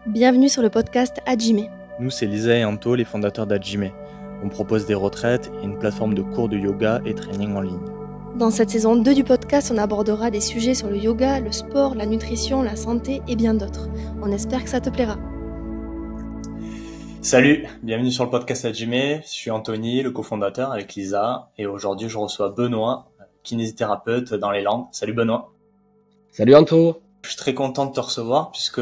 Bienvenue sur le podcast Hajime. Nous, c'est Lisa et Anto, les fondateurs d'Hajime. On propose des retraites et une plateforme de cours de yoga et training en ligne. Dans cette saison 2 du podcast, on abordera des sujets sur le yoga, le sport, la nutrition, la santé et bien d'autres. On espère que ça te plaira. Salut, bienvenue sur le podcast Hajime. Je suis Anthony, le cofondateur avec Lisa. Et aujourd'hui, je reçois Benoît, kinésithérapeute dans les Landes. Salut Benoît. Salut Anto. Je suis très content de te recevoir puisque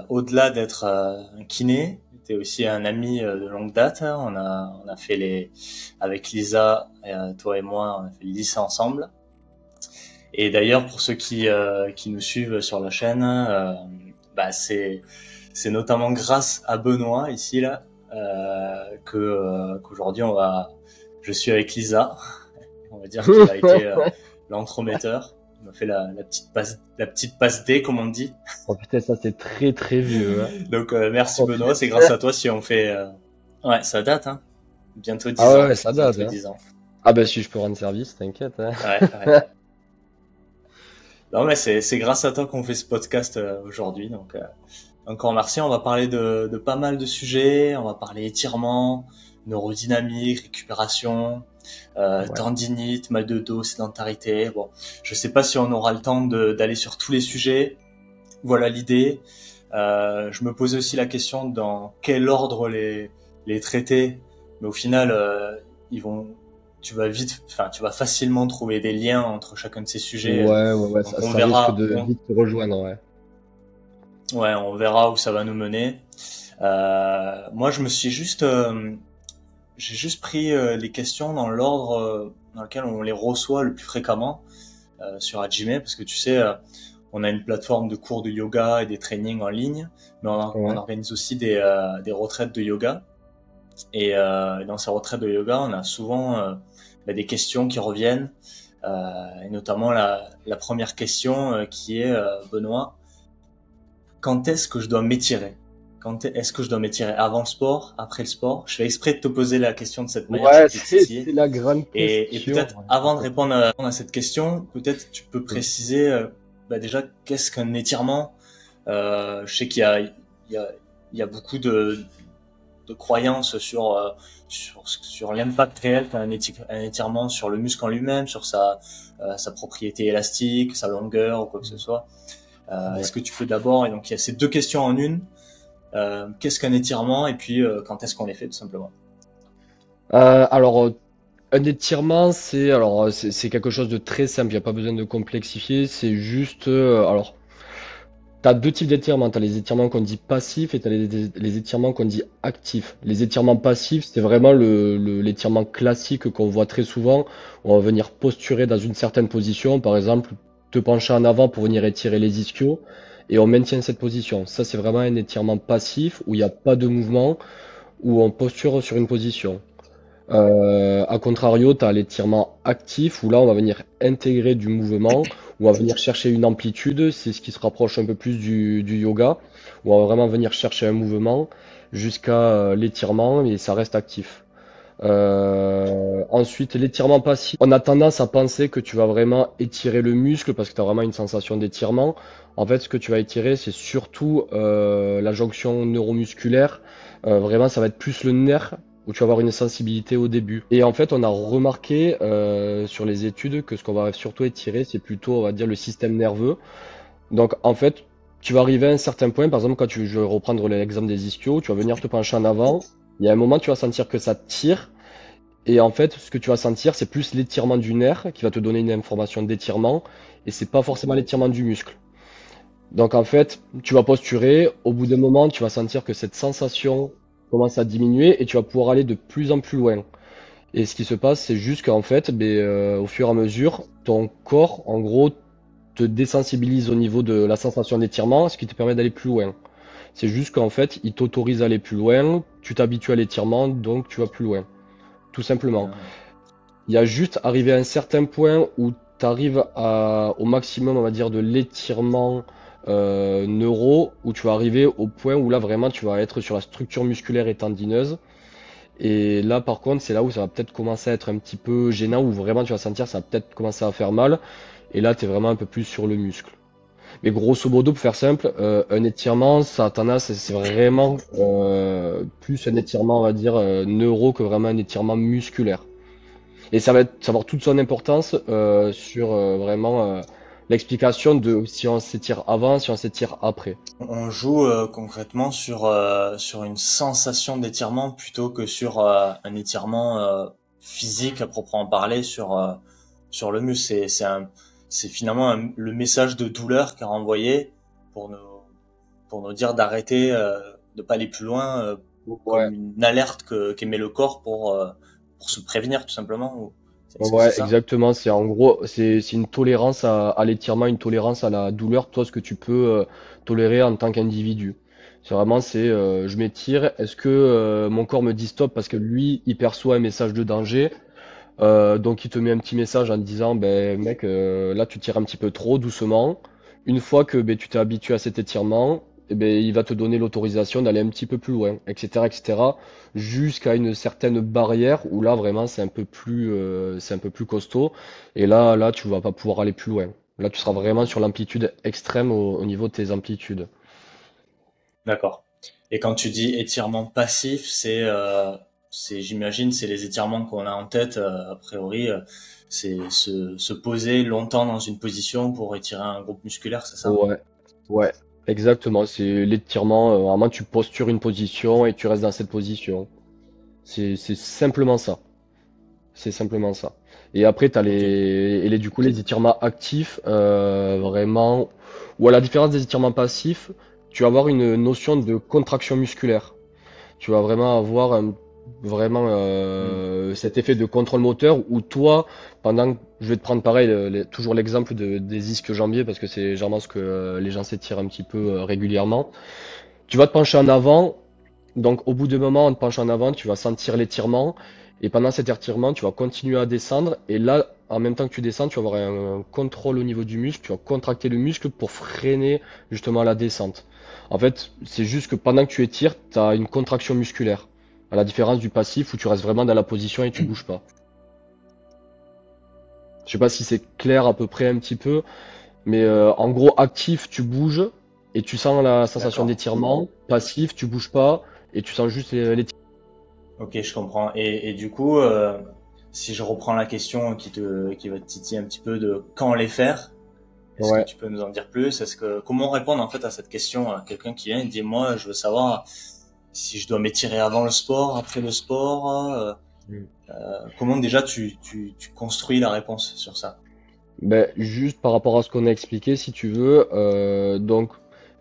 au-delà d'être un kiné, tu es aussi un ami de longue date. On a fait avec Lisa, toi et moi, on a fait le lycée ensemble. Et d'ailleurs, pour ceux qui nous suivent sur la chaîne, c'est notamment grâce à Benoît ici là qu'aujourd'hui je suis avec Lisa. On va dire qu'il a été l'entremetteur. Il m'a fait la petite passe D, comme on dit. Oh putain, ça c'est très très vieux. Hein. Donc merci Benoît, c'est grâce à toi si on fait. Ouais, ça date, hein. Bientôt 10 ans. Ah ouais, ça date. Hein. 10 ans. Ah bah si je peux rendre service, t'inquiète. Hein. Ouais. Non mais c'est grâce à toi qu'on fait ce podcast aujourd'hui. Donc encore merci. On va parler de pas mal de sujets. On va parler étirement, neurodynamique, récupération. Tendinite, mal de dos, sédentarité. Bon, je sais pas si on aura le temps d'aller sur tous les sujets. Voilà l'idée. Je me posais aussi la question dans quel ordre les traiter, mais au final, tu vas facilement trouver des liens entre chacun de ces sujets. Ouais, ça risque de vite te rejoindre, ouais. Ouais, on verra où ça va nous mener. Moi, j'ai juste pris les questions dans l'ordre dans lequel on les reçoit le plus fréquemment sur Hajime, parce que tu sais, on a une plateforme de cours de yoga et des trainings en ligne, mais on organise aussi des retraites de yoga. Et dans ces retraites de yoga, on a souvent des questions qui reviennent, et notamment la première question qui est Benoît, quand est-ce que je dois m'étirer ? Est-ce que je dois m'étirer avant le sport, après le sport? Je fais exprès de te poser la question de cette manière. Ouais, c'est la grande question. Et peut-être, avant de répondre à cette question, peut-être tu peux préciser déjà qu'est-ce qu'un étirement. Je sais qu'il y a beaucoup de croyances sur l'impact réel qu'un étirement sur le muscle en lui-même, sur sa propriété élastique, sa longueur ou quoi que ce soit. Est-ce que tu peux d'abord, et donc il y a ces deux questions en une. Qu'est-ce qu'un étirement et puis quand est-ce qu'on les fait tout simplement? Alors, un étirement, c'est quelque chose de très simple. Il n'y a pas besoin de complexifier. C'est juste, alors, t'as deux types d'étirements. T'as les étirements qu'on dit passifs et t'as les étirements qu'on dit actifs. Les étirements passifs, c'est vraiment l'étirement classique qu'on voit très souvent. On va venir posturer dans une certaine position, par exemple, te pencher en avant pour venir étirer les ischios. Et on maintient cette position. Ça, c'est vraiment un étirement passif où il n'y a pas de mouvement, où on posture sur une position. A contrario, tu as l'étirement actif où là, on va venir intégrer du mouvement, où on va venir chercher une amplitude. C'est ce qui se rapproche un peu plus du yoga, où on va vraiment venir chercher un mouvement jusqu'à l'étirement et ça reste actif. Ensuite, l'étirement passif, on a tendance à penser que tu vas vraiment étirer le muscle parce que tu as vraiment une sensation d'étirement. En fait, ce que tu vas étirer, c'est surtout la jonction neuromusculaire. Vraiment, ça va être plus le nerf où tu vas avoir une sensibilité au début. Et en fait, on a remarqué sur les études que ce qu'on va surtout étirer, c'est plutôt, on va dire, le système nerveux. Donc, en fait, tu vas arriver à un certain point, par exemple, je vais reprendre l'exemple des ischios, tu vas venir te pencher en avant. Il y a un moment, tu vas sentir que ça tire. Et en fait, ce que tu vas sentir, c'est plus l'étirement du nerf qui va te donner une information d'étirement. Et c'est pas forcément l'étirement du muscle. Donc en fait, tu vas posturer. Au bout d'un moment, tu vas sentir que cette sensation commence à diminuer et tu vas pouvoir aller de plus en plus loin. Et ce qui se passe, c'est juste qu'en fait, au fur et à mesure, ton corps, en gros, te désensibilise au niveau de la sensation d'étirement, ce qui te permet d'aller plus loin. C'est juste qu'en fait, il t'autorise à aller plus loin, tu t'habitues à l'étirement, donc tu vas plus loin. Tout simplement. Il y a juste arrivé à un certain point où tu arrives au maximum, on va dire, de l'étirement neuro, où tu vas arriver au point où là, vraiment, tu vas être sur la structure musculaire et tendineuse. Et là, par contre, c'est là où ça va peut-être commencer à être un petit peu gênant, où vraiment tu vas sentir ça va peut-être commencer à faire mal. Et là, tu es vraiment un peu plus sur le muscle. Mais grosso modo, pour faire simple, un étirement, ça a tendance, c'est vraiment plus un étirement, on va dire, neuro que vraiment un étirement musculaire. Et ça va avoir toute son importance sur vraiment l'explication de si on s'étire avant, si on s'étire après. On joue concrètement sur une sensation d'étirement plutôt que sur un étirement physique à proprement parler sur le muscle. C'est finalement le message de douleur qu'a renvoyé pour nous pour nous dire d'arrêter, de pas aller plus loin, Ouais, comme une alerte qu'émet le corps pour se prévenir tout simplement. Est-ce que c'est ouais, ça? exactement. C'est en gros, c'est une tolérance à l'étirement, une tolérance à la douleur, toi, ce que tu peux tolérer en tant qu'individu. C'est vraiment, je m'étire, est-ce que mon corps me dit stop parce que lui, il perçoit un message de danger, donc il te met un petit message en te disant, ben mec, là tu tires un petit peu trop doucement. Une fois que ben, tu t'es habitué à cet étirement, eh ben, il va te donner l'autorisation d'aller un petit peu plus loin, etc., etc., jusqu'à une certaine barrière où là vraiment c'est un peu plus costaud. Et là tu vas pas pouvoir aller plus loin. Là tu seras vraiment sur l'amplitude extrême au niveau de tes amplitudes. D'accord. Et quand tu dis étirement passif, j'imagine, c'est les étirements qu'on a en tête, a priori, c'est se poser longtemps dans une position pour étirer un groupe musculaire, c'est ça? Ouais, ouais, exactement. C'est l'étirement. Vraiment, tu postures une position et tu restes dans cette position. C'est simplement ça. C'est simplement ça. Et après, Ok. du coup, les étirements actifs, vraiment, ou à la différence des étirements passifs, tu vas avoir une notion de contraction musculaire. Tu vas vraiment avoir vraiment Hmm. cet effet de contrôle moteur où toi, je vais te prendre pareil, toujours l'exemple des ischios jambiers parce que c'est généralement ce que les gens s'étirent un petit peu régulièrement. Tu vas te pencher en avant, donc au bout d'un moment, en te penchant en avant, tu vas sentir l'étirement et pendant cet étirement, tu vas continuer à descendre et là, en même temps que tu descends, tu vas avoir un contrôle au niveau du muscle, tu vas contracter le muscle pour freiner justement la descente. En fait, c'est juste que pendant que tu étires, tu as une contraction musculaire. À la différence du passif où tu restes vraiment dans la position et tu bouges pas. Je sais pas si c'est clair à peu près un petit peu, mais en gros, actif, tu bouges et tu sens la sensation D'accord. d'étirement. Passif, tu bouges pas et tu sens juste l'étirement. Ok, je comprends. Et du coup, si je reprends la question qui va te titiller un petit peu de quand les faire, est-ce que Ouais. tu peux nous en dire plus? Comment répondre en fait à cette question à quelqu'un qui vient et dit moi, je veux savoir si je dois m'étirer avant le sport, après le sport. Comment déjà tu construis la réponse sur ça? Ben, juste par rapport à ce qu'on a expliqué, si tu veux, donc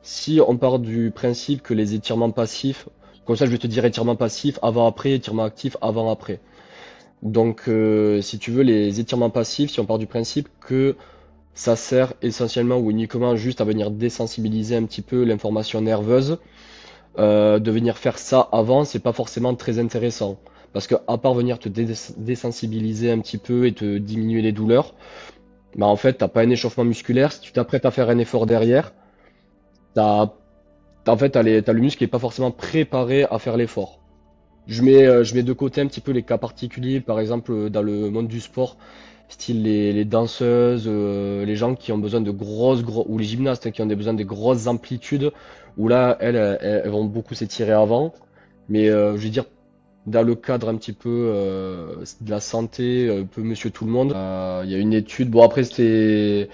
si on part du principe que les étirements passifs, comme ça je vais te dire étirement passif avant-après, étirement actif avant-après. Donc si tu veux, les étirements passifs, si on part du principe que ça sert essentiellement ou uniquement juste à venir désensibiliser un petit peu l'information nerveuse, de venir faire ça avant, c'est pas forcément très intéressant. Parce que à part venir te désensibiliser un petit peu et te diminuer les douleurs, bah en fait, t'as pas un échauffement musculaire. Si tu t'apprêtes à faire un effort derrière, t'as, en fait, t'as le muscle qui est pas forcément préparé à faire l'effort. Je mets de côté un petit peu les cas particuliers, par exemple dans le monde du sport, style les danseuses, les gens qui ont besoin de ou les gymnastes hein, qui ont des besoins de grosses amplitudes, où là, elles vont beaucoup s'étirer avant. Mais je veux dire, dans le cadre un petit peu de la santé, un peu monsieur tout le monde, il y a une étude, bon après c'est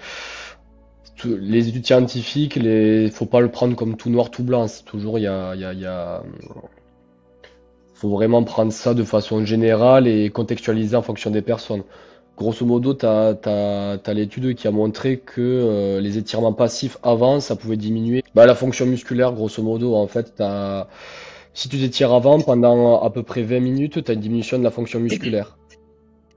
les études scientifiques, faut pas le prendre comme tout noir, tout blanc. C'est toujours, faut vraiment prendre ça de façon générale et contextualiser en fonction des personnes. Grosso modo, t'as l'étude qui a montré que les étirements passifs avant, ça pouvait diminuer la fonction musculaire. Grosso modo, en fait, si tu t'étires avant pendant à peu près 20 minutes, tu as une diminution de la fonction musculaire.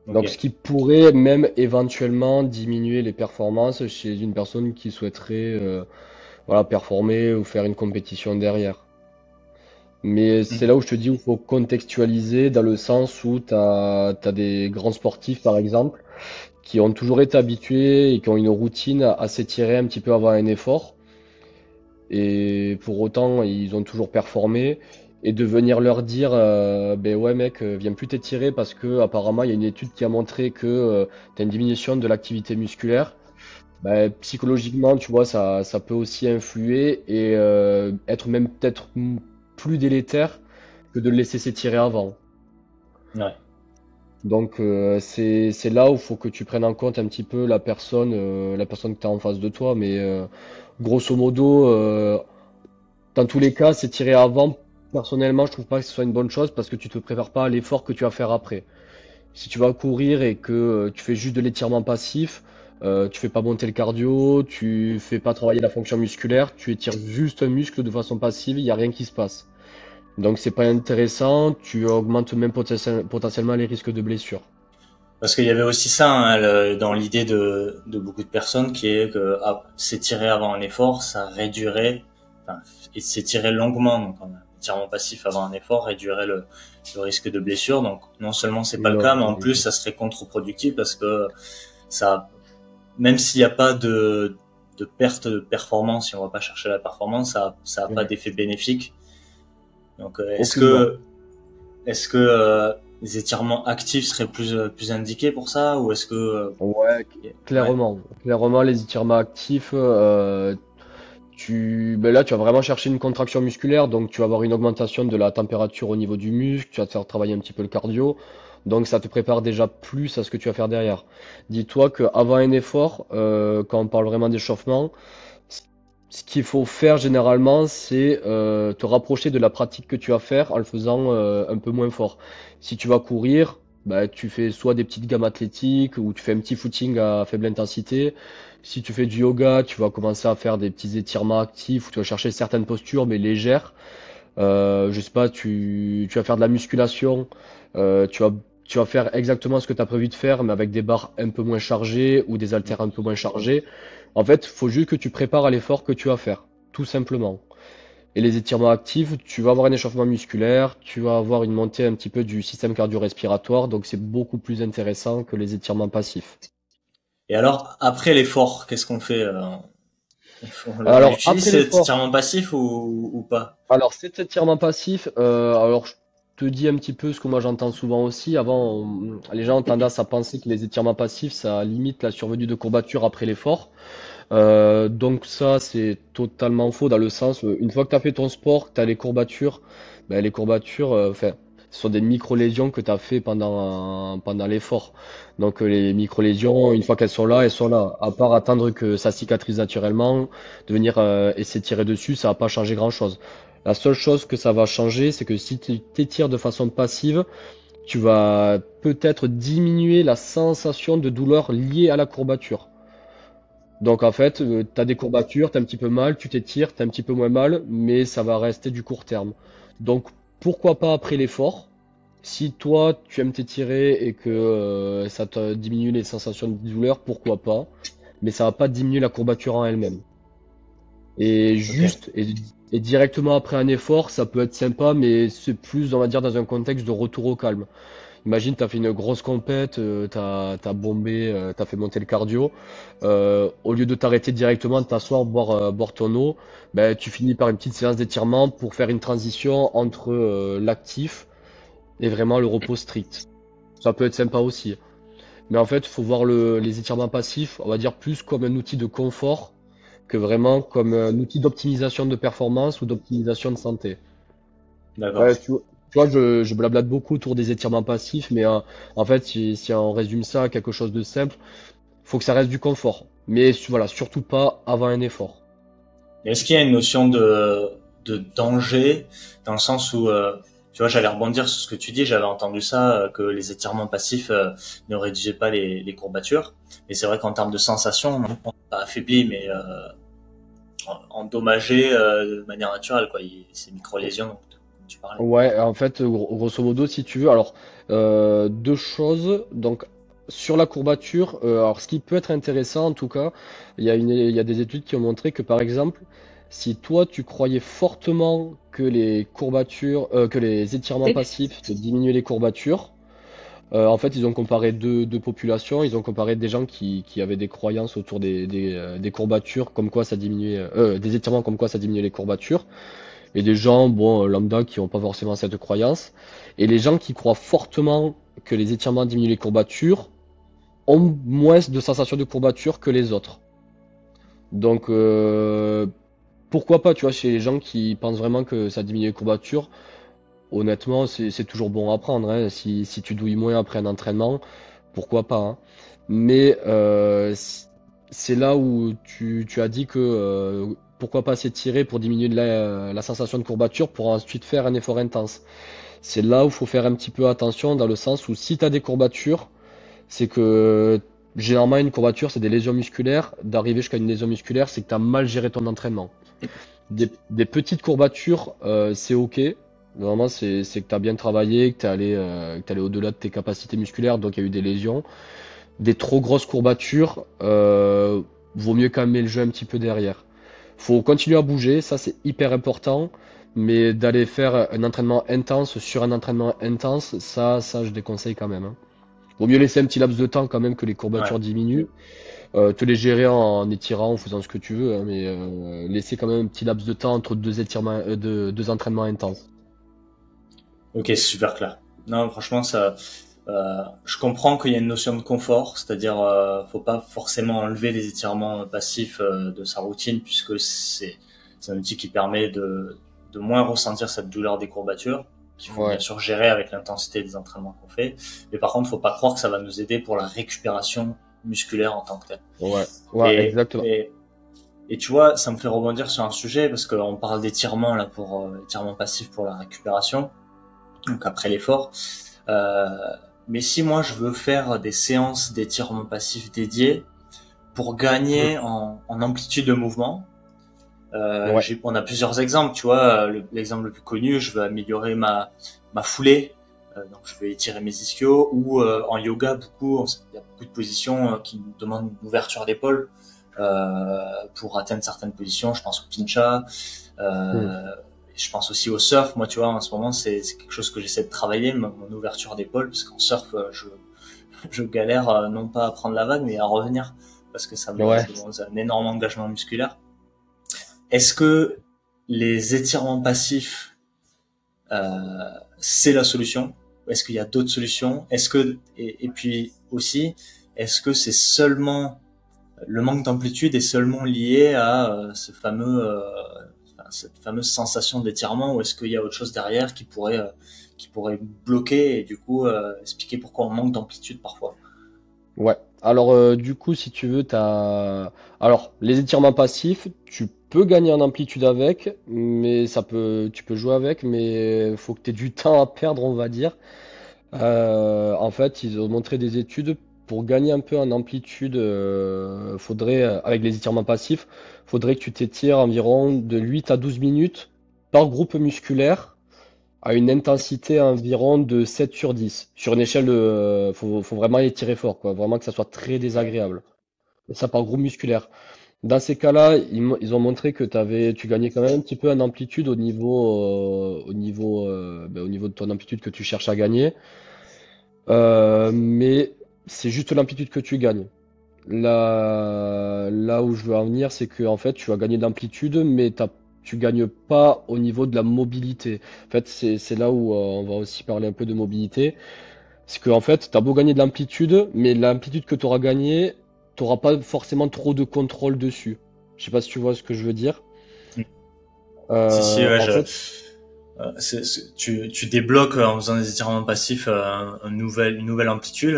Ok. Donc, ce qui pourrait même éventuellement diminuer les performances chez une personne qui souhaiterait voilà, performer ou faire une compétition derrière. Mais c'est là où je te dis où il faut contextualiser dans le sens où t'as des grands sportifs, par exemple, qui ont toujours été habitués et qui ont une routine à s'étirer un petit peu avant un effort. Et pour autant, ils ont toujours performé. Et de venir leur dire, ben ouais mec, viens plus t'étirer parce que apparemment il y a une étude qui a montré que t'as une diminution de l'activité musculaire. Bah, psychologiquement, tu vois, ça peut aussi influer et être même peut-être plus délétère que de le laisser s'étirer avant. Ouais. Donc c'est là où il faut que tu prennes en compte un petit peu la personne que tu as en face de toi. Mais grosso modo, dans tous les cas, s'étirer avant, personnellement, je trouve pas que ce soit une bonne chose parce que tu te prépares pas à l'effort que tu vas faire après. Si tu vas courir et que tu fais juste de l'étirement passif, tu fais pas monter le cardio, tu fais pas travailler la fonction musculaire, tu étires juste un muscle de façon passive, il n'y a rien qui se passe. Donc c'est pas intéressant, tu augmentes même potentiellement les risques de blessure. Parce qu'il y avait aussi ça hein, dans l'idée de beaucoup de personnes qui est que s'étirer avant un effort, ça réduirait, enfin, et s'étirer longuement, donc un étirement passif avant un effort réduirait le risque de blessure. Donc non seulement c'est pas le Non, cas, mais en plus ça serait contre-productif parce que ça, même s'il n'y a pas de perte de performance, si on va pas chercher la performance, ça a pas ouais, d'effet bénéfique. Donc aucunement. est-ce que les étirements actifs seraient plus indiqués pour ça ou est-ce que Ouais, ouais, clairement. Clairement, les étirements actifs, ben là, tu vas vraiment chercher une contraction musculaire, donc tu vas avoir une augmentation de la température au niveau du muscle, tu vas te faire travailler un petit peu le cardio, donc ça te prépare déjà plus à ce que tu vas faire derrière. Dis-toi qu'avant un effort, quand on parle vraiment d'échauffement, c- ce qu'il faut faire généralement, c'est te rapprocher de la pratique que tu vas faire en le faisant un peu moins fort. Si tu vas courir, bah, tu fais soit des petites gammes athlétiques ou tu fais un petit footing à faible intensité. Si tu fais du yoga, tu vas commencer à faire des petits étirements actifs où tu vas chercher certaines postures mais légères. Je sais pas, tu vas faire de la musculation, euh, tu vas, tu vas faire exactement ce que tu as prévu de faire, mais avec des barres un peu moins chargées ou des haltères un peu moins chargés. En fait, il faut juste que tu prépares à l'effort que tu vas faire, tout simplement. Et les étirements actifs, tu vas avoir un échauffement musculaire, tu vas avoir une montée un petit peu du système cardio-respiratoire, donc c'est beaucoup plus intéressant que les étirements passifs. et alors après l'effort, qu'est-ce qu'on fait on Alors, utilise après cet l'effort, étirement passif ou pas? alors, cet étirement passif, alors je te dis un petit peu ce que moi j'entends souvent aussi. Avant, les gens ont tendance à penser que les étirements passifs, ça limite la survenue de courbatures après l'effort. Donc ça, c'est totalement faux dans le sens, une fois que tu as fait ton sport, que tu as les courbatures, ben, les courbatures, enfin, ce sont des micro-lésions que tu as fait pendant l'effort. Donc les micro-lésions, une fois qu'elles sont là, elles sont là. À part attendre que ça cicatrise naturellement, de venir et s'étirer dessus, ça va pas changer grand-chose. La seule chose que ça va changer, c'est que si tu t'étires de façon passive, tu vas peut-être diminuer la sensation de douleur liée à la courbature. Donc en fait, tu as des courbatures, tu as un petit peu mal, tu t'étires, tu as un petit peu moins mal, mais ça va rester du court terme. Donc pourquoi pas après l'effort? Si toi tu aimes t'étirer et que ça te diminue les sensations de douleur, pourquoi pas? Mais ça va pas diminuer la courbature en elle-même. Et Ok. juste, et directement après un effort, ça peut être sympa, mais c'est plus, on va dire, dans un contexte de retour au calme. Imagine, t'as fait une grosse compète, t'as bombé, t'as fait monter le cardio. Au lieu de t'arrêter directement, de t'asseoir, boire ton eau, ben, tu finis par une petite séance d'étirement pour faire une transition entre l'actif et vraiment le repos strict. Ça peut être sympa aussi. Mais en fait, il faut voir les étirements passifs, on va dire plus comme un outil de confort que vraiment comme un outil d'optimisation de performance ou d'optimisation de santé. D'accord. Ouais, tu vois, je blablate beaucoup autour des étirements passifs, mais en fait, si on résume ça à quelque chose de simple, faut que ça reste du confort. Mais voilà, surtout pas avant un effort. Et est-ce qu'il y a une notion de danger dans le sens où tu vois, j'allais rebondir sur ce que tu dis, j'avais entendu ça, que les étirements passifs ne réduisaient pas les courbatures. Et c'est vrai qu'en termes de sensation, on pas affaibli, mais endommagé de manière naturelle, quoi. Ces micro-lésions dont tu parlais. Ouais, en fait, grosso modo, si tu veux, alors deux choses. Donc, sur la courbature, alors ce qui peut être intéressant en tout cas, il y a des études qui ont montré que par exemple, si toi tu croyais fortement que les courbatures, que les étirements passifs te diminuaient les courbatures, en fait, ils ont comparé deux populations. Ils ont comparé des gens qui avaient des croyances autour des courbatures, comme quoi ça diminuait, des étirements comme quoi ça diminuait les courbatures et des gens, bon, lambda, qui n'ont pas forcément cette croyance. Et les gens qui croient fortement que les étirements diminuent les courbatures ont moins de sensations de courbatures que les autres. Donc, pourquoi pas, tu vois, chez les gens qui pensent vraiment que ça diminue les courbatures, honnêtement, c'est toujours bon à prendre, hein. Si tu douilles moins après un entraînement, pourquoi pas, hein. Mais c'est là où tu as dit que pourquoi pas s'étirer pour diminuer la sensation de courbature pour ensuite faire un effort intense. C'est là où il faut faire un petit peu attention dans le sens où si tu as des courbatures, c'est que généralement une courbature c'est des lésions musculaires. D'arriver jusqu'à une lésion musculaire, c'est que tu as mal géré ton entraînement. Des petites courbatures, c'est ok. Vraiment, c'est que tu as bien travaillé, que que t'es allé au-delà de tes capacités musculaires, donc il y a eu des lésions. Des trop grosses courbatures, vaut mieux calmer le jeu un petit peu derrière. Faut continuer à bouger, ça c'est hyper important, mais d'aller faire un entraînement intense sur un entraînement intense, ça je déconseille quand même, hein. Vaut mieux laisser un petit laps de temps quand même que les Ouais. courbatures diminuent, te les gérer en étirant, en faisant ce que tu veux, hein, mais laisser quand même un petit laps de temps entre deux étirements, deux entraînements intenses. Ok, c'est super clair. Non, franchement, je comprends qu'il y a une notion de confort, c'est-à-dire, faut pas forcément enlever les étirements passifs de sa routine, puisque c'est un outil qui permet de moins ressentir cette douleur des courbatures, qu'il faut bien Ouais, sûr gérer avec l'intensité des entraînements qu'on fait. Mais par contre, faut pas croire que ça va nous aider pour la récupération musculaire en tant que telle. ouais, ouais, Et, exactement. et, et tu vois, ça me fait rebondir sur un sujet parce qu'on parle d'étirement là pour étirement passif pour la récupération, donc après l'effort. Euh, mais si moi je veux faire des séances d'étirement passif dédiées pour Mm. gagner en amplitude de mouvement, Ouais, on a plusieurs exemples. Tu vois, l'exemple le plus connu, je veux améliorer ma foulée, donc je vais étirer mes ischios. Ou en yoga, il y a beaucoup de positions qui nous demandent une ouverture d'épaule pour atteindre certaines positions. Je pense au pincha. mm. Euh, je pense aussi au surf. Moi, tu vois, en ce moment, c'est quelque chose que j'essaie de travailler, mon ouverture d'épaule, parce qu'en surf, je galère non pas à prendre la vague, mais à revenir, parce que ça me Ouais. demande un énorme engagement musculaire. Est-ce que les étirements passifs, c'est la solution? Est-ce qu'il y a d'autres solutions? Et puis aussi, est-ce que c'est seulement le manque d'amplitude est seulement lié à cette fameuse sensation d'étirement, ou est-ce qu'il y a autre chose derrière qui pourrait bloquer et du coup expliquer pourquoi on manque d'amplitude parfois? Ouais. Alors, du coup, si tu veux, t'as... Alors, les étirements passifs, tu peux gagner en amplitude avec, mais tu peux jouer avec, mais faut que tu aies du temps à perdre, on va dire. En fait, ils ont montré des études pour gagner un peu en amplitude, avec les étirements passifs, faudrait que tu t'étires environ de 8 à 12 minutes par groupe musculaire à une intensité environ de 7 sur 10. Sur une échelle faut vraiment étirer fort, quoi. Vraiment que ça soit très Ouais. désagréable. Et ça par groupe musculaire. Dans ces cas-là, ils ont montré que tu gagnais quand même un petit peu en amplitude au niveau de ton amplitude que tu cherches à gagner. Mais c'est juste l'amplitude que tu gagnes. Là où je veux en venir, c'est que en fait, tu vas gagner de l'amplitude, mais tu gagnes pas au niveau de la mobilité. En fait, c'est là où on va aussi parler un peu de mobilité. C'est que en fait, tu as beau gagner de l'amplitude, mais l'amplitude que tu auras gagnée, tu n'auras pas forcément trop de contrôle dessus. Je sais pas si tu vois ce que je veux dire. Si, si, ouais, En fait, tu débloques en faisant des étirements passifs une nouvelle amplitude,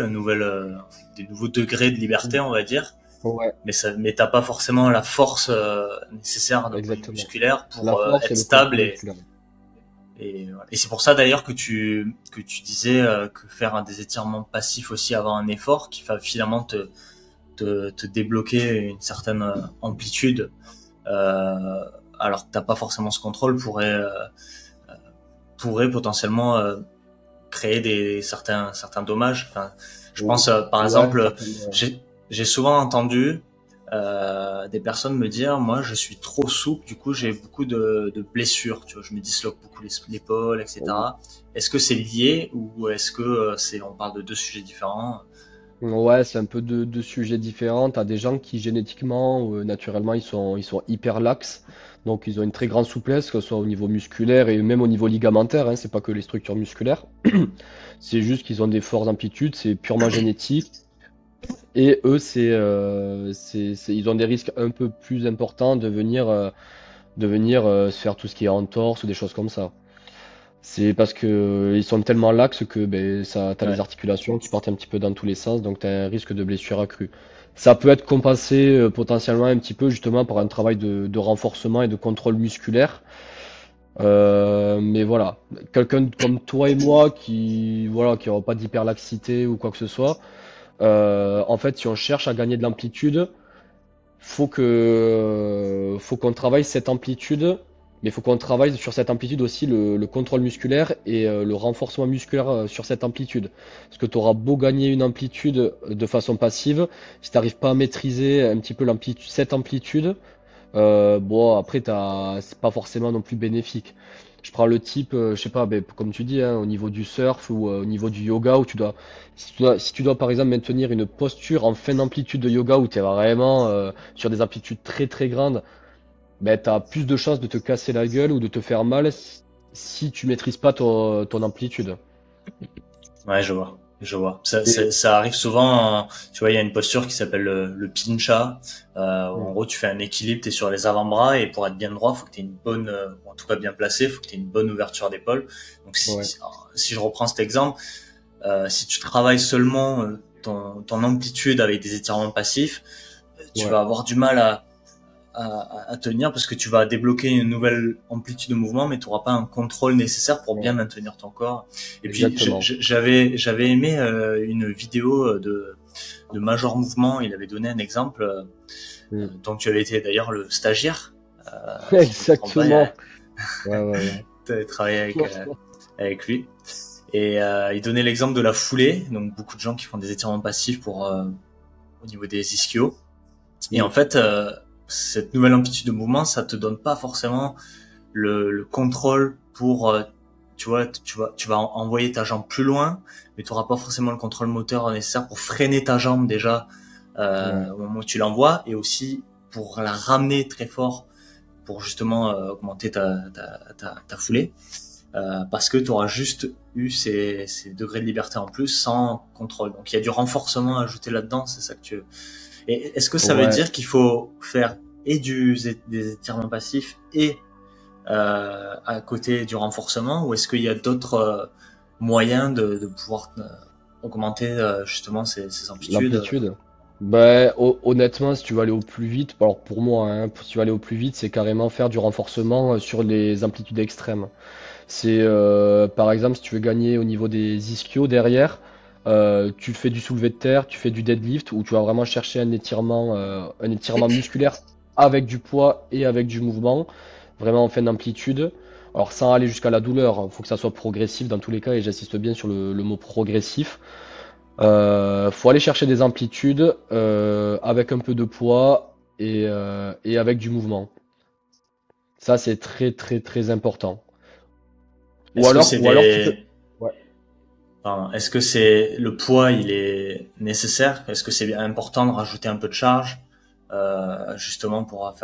des nouveaux degrés de liberté, on va dire. ouais, Mais t'as pas forcément la force nécessaire d'un point de vue exactement. musculaire La pour force être et le stable contrôle musculaire. et c'est pour ça d'ailleurs que tu disais que faire des étirements passifs aussi avant un effort qui va finalement te débloquer une certaine amplitude euh, alors que t'as pas forcément ce contrôle pourrait potentiellement créer certains dommages. Enfin, je Ou- pense par Ouais, exemple, certainement. j'ai souvent entendu des personnes me dire, moi je suis trop souple, du coup j'ai beaucoup de blessures, tu vois, je me disloque beaucoup l'épaule, etc. Est-ce que c'est lié ou est-ce que on parle de deux sujets différents? Ouais, c'est un peu deux sujets différents. T'as des gens qui génétiquement ou naturellement ils sont hyper laxes, donc ils ont une très grande souplesse, que ce soit au niveau musculaire et même au niveau ligamentaire, hein, c'est pas que les structures musculaires. C'est juste qu'ils ont des fortes amplitudes, c'est purement génétique. Et eux, ils ont des risques un peu plus importants de venir se faire tout ce qui est entorse ou des choses comme ça. C'est parce que ils sont tellement laxes que ben, t'as les Ouais. articulations qui partent un petit peu dans tous les sens, donc t'as un risque de blessure accrue. Ça peut être compensé potentiellement un petit peu justement par un travail de renforcement et de contrôle musculaire. Mais voilà, quelqu'un comme toi et moi qui voilà qui n'aura pas d'hyperlaxité ou quoi que ce soit, en fait, si on cherche à gagner de l'amplitude, faut qu'on travaille cette amplitude, mais faut qu'on travaille sur cette amplitude aussi le contrôle musculaire et le renforcement musculaire sur cette amplitude. Parce que tu auras beau gagner une amplitude de façon passive, si tu n'arrives pas à maîtriser un petit peu cette amplitude, bon après c'est pas forcément non plus bénéfique. Je prends le type, je sais pas, ben, comme tu dis, hein, au niveau du surf ou au niveau du yoga, où si tu dois par exemple maintenir une posture en fin d'amplitude de yoga où tu es vraiment sur des amplitudes très très grandes, ben, tu as plus de chances de te casser la gueule ou de te faire mal si tu maîtrises pas ton amplitude. Ouais, je vois. Je vois. Ça, Et, ça arrive souvent. Tu vois, il y a une posture qui s'appelle le pincha. Où en mm, gros, tu fais un équilibre, t'es sur les avant-bras et pour être bien droit, faut que t'aies une bonne, ou en tout cas bien placé, faut que t'aies une bonne ouverture d'épaule. Donc, ouais, si je reprends cet exemple, si tu travailles seulement ton amplitude avec des étirements passifs, tu ouais, vas avoir du mal à tenir parce que tu vas débloquer une nouvelle amplitude de mouvement, mais tu n'auras pas un contrôle nécessaire pour bien ouais, maintenir ton corps. Et puis exactement. j'avais aimé une vidéo de Major Mouvement. Il avait donné un exemple Mm. dont tu avais été d'ailleurs le stagiaire, si je ne me trompe pas. Exactement. Ouais, ouais, Tu avais travaillé ouais. avec lui. Et il donnait l'exemple de la foulée, donc beaucoup de gens qui font des étirements passifs pour au niveau des ischios. Et en Mm. fait, cette nouvelle amplitude de mouvement, ça te donne pas forcément le contrôle pour, tu vois, tu vas envoyer ta jambe plus loin, mais tu auras pas forcément le contrôle moteur nécessaire pour freiner ta jambe déjà Ouais. au moment où tu l'envoies, et aussi pour la ramener très fort pour justement augmenter ta foulée, parce que tu auras juste eu ces degrés de liberté en plus sans contrôle. Donc il y a du renforcement ajouté là-dedans, c'est ça que tu... Et est-ce que ça veut Ouais. dire qu'il faut faire et des étirements passifs et à côté du renforcement, ou est-ce qu'il y a d'autres moyens de pouvoir augmenter justement ces amplitudes? L'amplitude? Bah, honnêtement, si tu veux aller au plus vite, alors pour moi, hein, si tu veux aller au plus vite, c'est carrément faire du renforcement sur les amplitudes extrêmes. C'est par exemple, si tu veux gagner au niveau des ischios derrière, tu fais du soulevé de terre, tu fais du deadlift, où tu vas vraiment chercher un étirement musculaire avec du poids et avec du mouvement, vraiment en fin d'amplitude. Alors sans aller jusqu'à la douleur, il faut que ça soit progressif dans tous les cas, et j'insiste bien sur le mot progressif. Faut aller chercher des amplitudes avec un peu de poids et avec du mouvement. Ça, c'est très très très important. Ou Est-ce que alors, c'est ou alors tu peux. des... Ouais. Enfin, est-ce que c'est le poids, il est nécessaire? Est-ce que c'est important de rajouter un peu de charge justement pour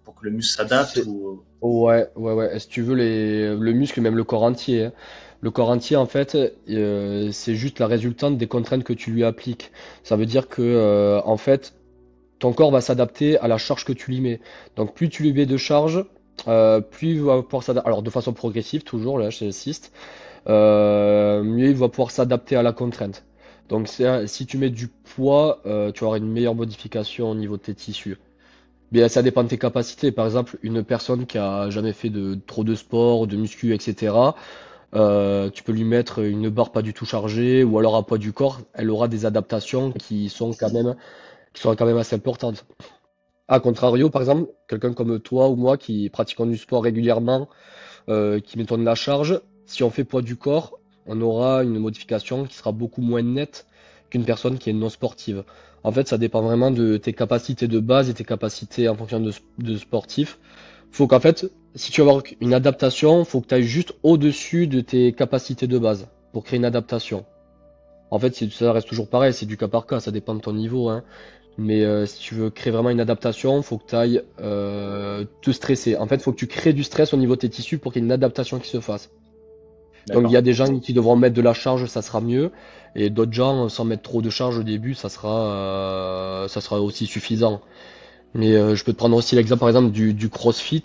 pour que le muscle s'adapte C'est- ou... Ouais, ouais, ouais. Si tu veux, le muscle, même le corps entier, hein. Le corps entier, en fait, c'est juste la résultante des contraintes que tu lui appliques. Ça veut dire que, en fait, ton corps va s'adapter à la charge que tu lui mets. Donc plus tu lui mets de charge, plus il va pouvoir s'adapter. Alors de façon progressive, toujours, là, j'insiste, mieux il va pouvoir s'adapter à la contrainte. Donc si tu mets du poids, tu auras une meilleure modification au niveau de tes tissus. Bien, ça dépend de tes capacités. Par exemple, une personne qui a jamais fait trop de sport, de muscu, etc. Tu peux lui mettre une barre pas du tout chargée ou alors à poids du corps, elle aura des adaptations qui sont quand même assez importantes. A contrario, par exemple, quelqu'un comme toi ou moi qui pratiquons du sport régulièrement, qui mettons de la charge, si on fait poids du corps, on aura une modification qui sera beaucoup moins nette qu'une personne qui est non sportive. En fait, ça dépend vraiment de tes capacités de base et tes capacités en fonction de sportif. Faut qu'en fait, si tu veux avoir une adaptation, faut que tu ailles juste au-dessus de tes capacités de base pour créer une adaptation. En fait, ça reste toujours pareil, c'est du cas par cas, ça dépend de ton niveau, hein. Mais si tu veux créer vraiment une adaptation, faut que tu ailles te stresser. En fait, faut que tu crées du stress au niveau de tes tissus pour qu'il y ait une adaptation qui se fasse. Donc il D'accord. y a des gens qui devront mettre de la charge, ça sera mieux, et d'autres gens, sans mettre trop de charge au début, ça sera aussi suffisant. Mais je peux te prendre aussi l'exemple, par exemple, du CrossFit.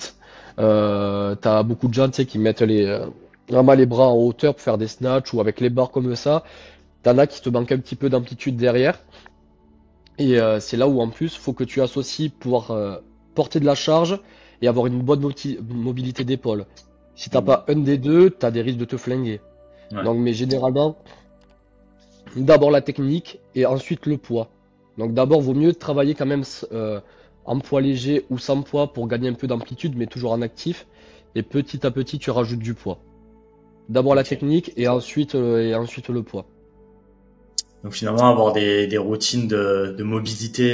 T'as beaucoup de gens, tu sais, qui mettent vraiment les bras en hauteur pour faire des snatchs ou avec les barres comme ça. T'en as qui te manquent un petit peu d'amplitude derrière. Et c'est là où en plus, faut que tu associes pouvoir porter de la charge et avoir une bonne mobilité d'épaule. Si t'as Mhm. pas un des deux, t'as des risques de te flinguer. Ouais. Donc, mais généralement, d'abord la technique et ensuite le poids. Donc d'abord, vaut mieux travailler quand même en poids léger ou sans poids pour gagner un peu d'amplitude, mais toujours en actif. Et petit à petit, tu rajoutes du poids. D'abord la Ok. technique et ensuite le poids. Donc finalement, avoir des routines de mobilité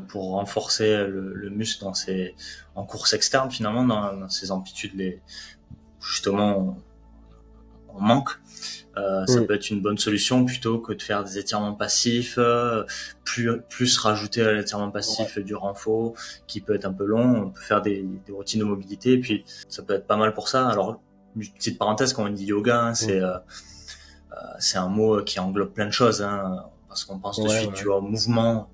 pour renforcer le muscle en course externe, finalement, dans ces amplitudes, justement, on manque. Ça Mm. peut être une bonne solution plutôt que de faire des étirements passifs, plus rajouter à l'étirement Ouais. passif du renfort qui peut être un peu long. On peut faire des routines de mobilité et puis ça peut être pas mal pour ça. Alors, une petite parenthèse, quand on dit yoga, hein, Mm. c'est un mot qui englobe plein de choses, hein, parce qu'on pense de Ouais, suite, tu ouais. vois, mouvement,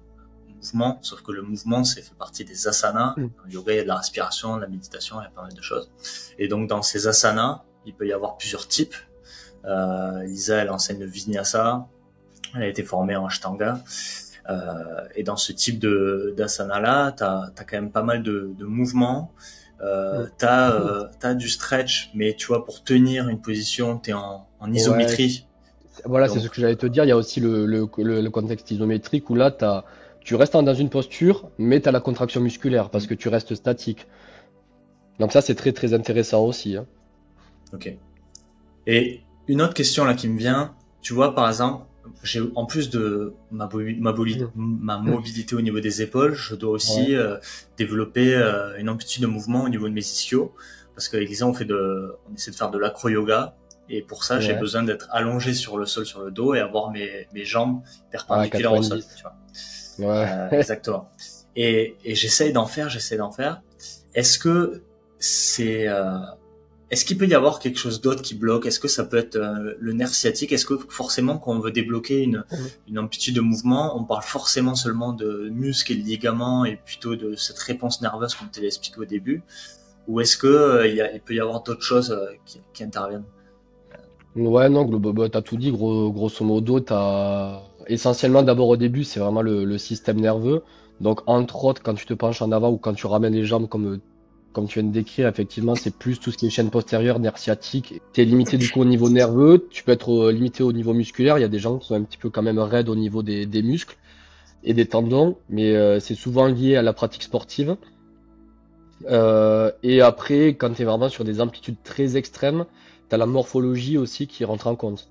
sauf que le mouvement, c'est fait partie des asanas. Mm. Dans le yoga, il y a de la respiration, de la méditation, il y a pas mal de choses. Et donc, dans ces asanas, il peut y avoir plusieurs types. Lisa, elle enseigne le Vinyasa. Elle a été formée en Ashtanga. Et dans ce type d'asana-là, t'as quand même pas mal de mouvements. Mm. T'as du stretch, mais tu vois, pour tenir une position, t'es en Ouais, isométrie. voilà, c'est Donc, ce que j'allais te dire. Il y a aussi le contexte isométrique où là, tu restes dans une posture, mais tu as la contraction musculaire parce que tu restes statique. Donc ça, c'est très très intéressant aussi, hein. ok. Et une autre question là qui me vient, tu vois, par exemple, j'ai en plus de Mm. ma mobilité au niveau des épaules, je dois Ouais, aussi développer une amplitude de mouvement au niveau de mes ischios, parce qu'avec Lisa, on essaie de faire de l'acro-yoga, et pour ça, j'ai ouais. besoin d'être allongé sur le sol, sur le dos, et avoir mes jambes Ah, perpendiculaires au sol, 90. tu vois. Ouais. Exactement. Et j'essaie d'en faire. Est-ce que c'est est-ce qu'il peut y avoir quelque chose d'autre qui bloque? Est-ce que ça peut être le nerf sciatique? Est-ce que forcément, quand on veut débloquer une amplitude de mouvement, on parle forcément seulement de muscles et de ligaments et plutôt de cette réponse nerveuse comme tu l'as expliqué au début? Ou est-ce que il peut y avoir d'autres choses qui interviennent? Ouais, non, t'as tout dit, grosso modo, essentiellement d'abord au début, c'est vraiment le système nerveux. Donc, entre autres, quand tu te penches en avant ou quand tu ramènes les jambes comme tu viens de décrire, effectivement, c'est plus tout ce qui est chaîne postérieure, nerf sciatique. T'es limité du coup au niveau nerveux, tu peux être limité au niveau musculaire. Il y a des gens qui sont un petit peu quand même raides au niveau des muscles et des tendons, mais c'est souvent lié à la pratique sportive. Et après, quand tu es vraiment sur des amplitudes très extrêmes, tu as la morphologie aussi qui rentre en compte.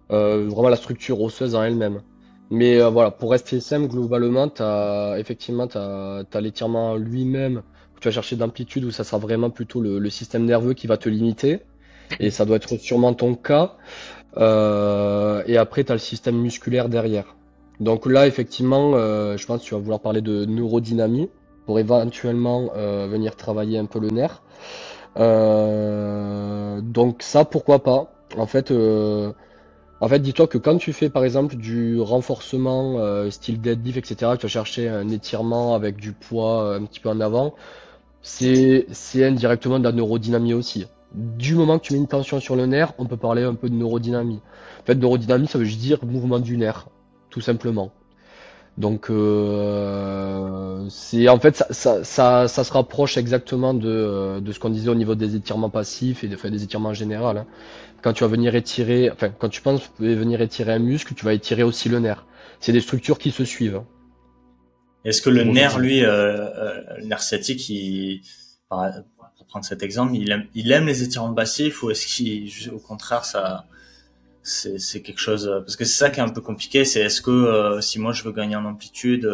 Vraiment la structure osseuse en elle-même. Mais voilà, pour rester simple, globalement, effectivement, t'as l'étirement lui-même, où tu vas chercher d'amplitude, où ça sera vraiment plutôt le système nerveux qui va te limiter. Et ça doit être sûrement ton cas. Et après, tu as le système musculaire derrière. Donc là, effectivement, je pense que tu vas vouloir parler de neurodynamie pour éventuellement venir travailler un peu le nerf. Donc ça, pourquoi pas? En fait, dis-toi que quand tu fais par exemple du renforcement style deadlift, etc., tu vas chercher un étirement avec du poids un petit peu en avant, c'est indirectement de la neurodynamie aussi. Du moment que tu mets une tension sur le nerf, on peut parler un peu de neurodynamie. En fait, neurodynamie, ça veut juste dire mouvement du nerf, tout simplement. Donc, c'est en fait ça se rapproche exactement de ce qu'on disait au niveau des étirements passifs et des étirements en général, hein. Quand tu vas venir étirer, enfin, quand tu penses venir étirer un muscle, tu vas étirer aussi le nerf. C'est des structures qui se suivent, hein, Est-ce que le grosso nerf, modo. lui, le nerf sciatique, pour prendre cet exemple, il aime les étirements passifs ou est-ce qu'au contraire, c'est quelque chose, parce que c'est ça qui est un peu compliqué, c'est est-ce que si moi je veux gagner en amplitude,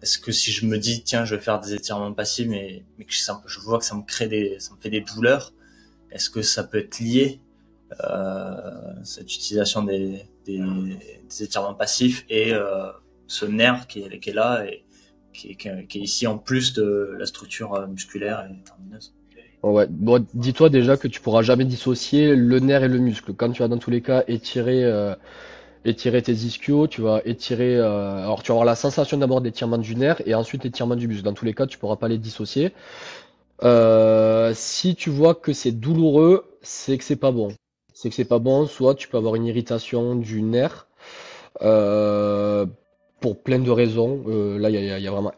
est-ce que si je me dis tiens je vais faire des étirements passifs mais que je vois que ça me fait des douleurs, est-ce que ça peut être lié cette utilisation des étirements passifs et ce nerf qui est là et qui est ici en plus de la structure musculaire et termineuse. Ouais, bon, dis-toi déjà que tu pourras jamais dissocier le nerf et le muscle. Quand tu vas dans tous les cas étirer tes ischios, tu vas étirer. Alors tu vas avoir la sensation d'abord d'étirement du nerf et ensuite l'étirement du muscle. Dans tous les cas, tu pourras pas les dissocier. Si tu vois que c'est douloureux, c'est que c'est pas bon. C'est que c'est pas bon. Soit tu peux avoir une irritation du nerf euh, pour plein de raisons. Là, il y a vraiment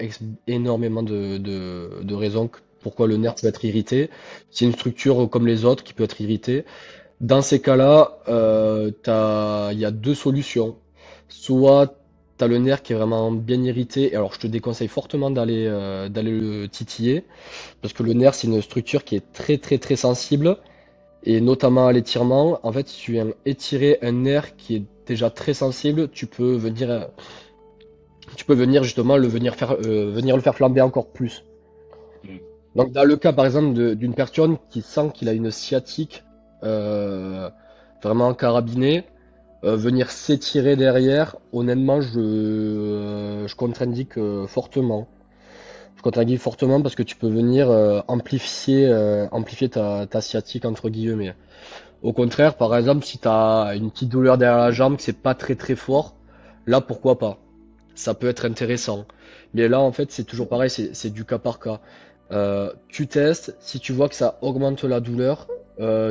énormément de raisons pourquoi le nerf peut être irrité. C'est une structure comme les autres qui peut être irritée. Dans ces cas-là, il y a deux solutions. Soit tu as le nerf qui est vraiment bien irrité, et alors je te déconseille fortement d'aller le titiller, parce que le nerf c'est une structure qui est très très très sensible, et notamment à l'étirement. En fait, si tu viens étirer un nerf qui est déjà très sensible, tu peux venir justement venir le faire flamber encore plus. Mm. Donc dans le cas par exemple d'une personne qui sent qu'il a une sciatique euh, vraiment carabinée, venir s'étirer derrière, honnêtement je contre-indique fortement. Je contre-indique fortement parce que tu peux venir amplifier ta sciatique entre guillemets. Au contraire, par exemple, si tu as une petite douleur derrière la jambe, que c'est pas très très fort, là pourquoi pas? Ça peut être intéressant. Mais là, en fait, c'est toujours pareil, c'est du cas par cas. Tu testes, si tu vois que ça augmente la douleur,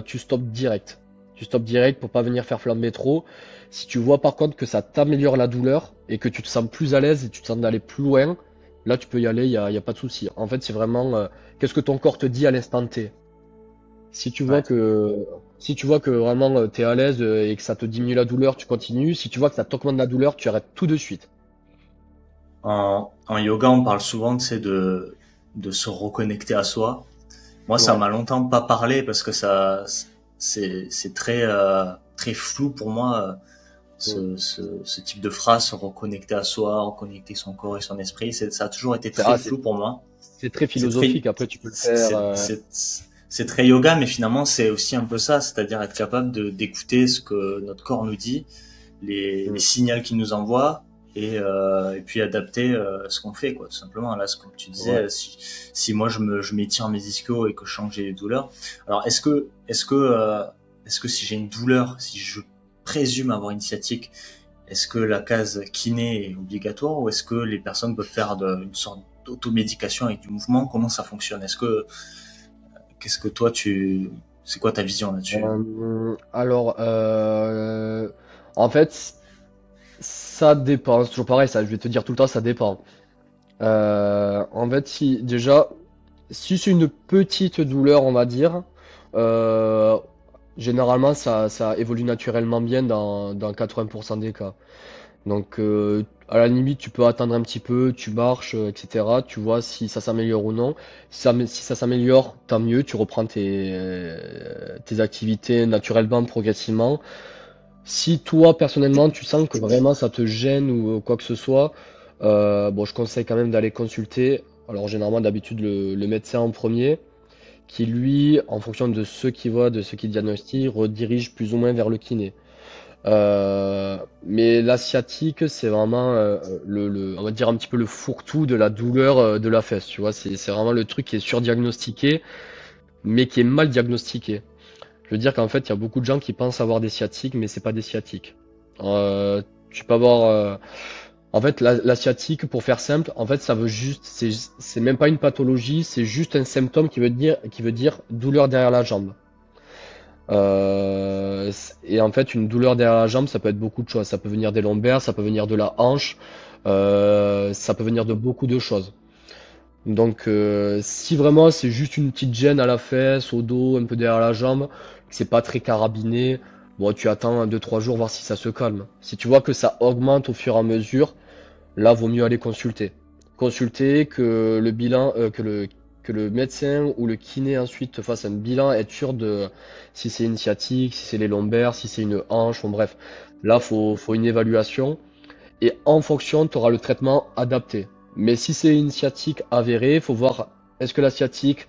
tu stoppes direct. Tu stoppes direct pour pas venir faire flamber trop. Si tu vois par contre que ça t'améliore la douleur et que tu te sens plus à l'aise et tu te sens d'aller plus loin, là tu peux y aller, y a pas de souci. En fait, c'est vraiment qu'est-ce que ton corps te dit à l'instant T. Si tu vois Ouais. que si tu vois que vraiment tu es à l'aise et que ça te diminue la douleur, tu continues. Si tu vois que ça t'augmente la douleur, tu arrêtes tout de suite. En yoga, on parle souvent, tu sais, de se reconnecter à soi. Moi, ça Ouais. m'a longtemps pas parlé parce que c'est très, très flou pour moi, Mm. ce type de phrase, se reconnecter à soi, reconnecter son corps et son esprit. Ça a toujours été C'est très ah, flou pour moi. c'est très C'est très, philosophique. Après, tu peux le faire. c'est très yoga, mais finalement, c'est aussi un peu ça, c'est-à-dire être capable d'écouter ce que notre corps nous dit, les Mm. signaux qu'il nous envoie, et puis adapter ce qu'on fait, quoi, tout simplement. Là, comme tu Ouais. disais, si moi je m'étire mes ischios et que je sens que j'ai des douleurs, alors est-ce que si j'ai une douleur, si je présume avoir une sciatique, est-ce que la case kiné est obligatoire ou est-ce que les personnes peuvent faire une sorte d'automédication avec du mouvement? Comment ça fonctionne? Qu'est-ce que toi c'est quoi ta vision là-dessus? Alors, en fait, ça dépend. C'est toujours pareil, ça. Je vais te dire tout le temps, ça dépend. En fait, si c'est une petite douleur, on va dire, euh, généralement, ça évolue naturellement bien dans 80% des cas. Donc, à la limite, tu peux attendre un petit peu, tu marches, etc. Tu vois si ça s'améliore ou non. Si ça s'améliore, tant mieux, tu reprends tes activités naturellement, progressivement. Si toi, personnellement, tu sens que vraiment ça te gêne ou quoi que ce soit, bon, je conseille quand même d'aller consulter. Alors, généralement, d'habitude, le médecin en premier, qui lui, en fonction de ce qu'il voit, de ce qu'il diagnostique, redirige plus ou moins vers le kiné. Mais la sciatique, c'est vraiment on va dire un petit peu le fourre-tout de la douleur de la fesse, tu vois. C'est vraiment le truc qui est surdiagnostiqué, mais qui est mal diagnostiqué. Je veux dire qu'en fait, il y a beaucoup de gens qui pensent avoir des sciatiques, mais c'est pas des sciatiques. Tu peux avoir, en fait, la sciatique, pour faire simple, en fait, ça veut juste, c'est même pas une pathologie, c'est juste un symptôme qui veut dire douleur derrière la jambe. Et en fait, une douleur derrière la jambe, ça peut être beaucoup de choses. Ça peut venir des lombaires, ça peut venir de la hanche, ça peut venir de beaucoup de choses. Donc, si vraiment c'est juste une petite gêne à la fesse, au dos, un peu derrière la jambe, que c'est pas très carabiné, bon, tu attends 1, 2, 3 jours voir si ça se calme. Si tu vois que ça augmente au fur et à mesure, là, vaut mieux aller consulter. Consulter, que le bilan, que le médecin ou le kiné ensuite te fasse un bilan, être sûr de si c'est une sciatique, si c'est les lombaires, si c'est une hanche, bon bref. Là, faut une évaluation et en fonction, tu auras le traitement adapté. Mais si c'est une sciatique avérée, faut voir est-ce que la sciatique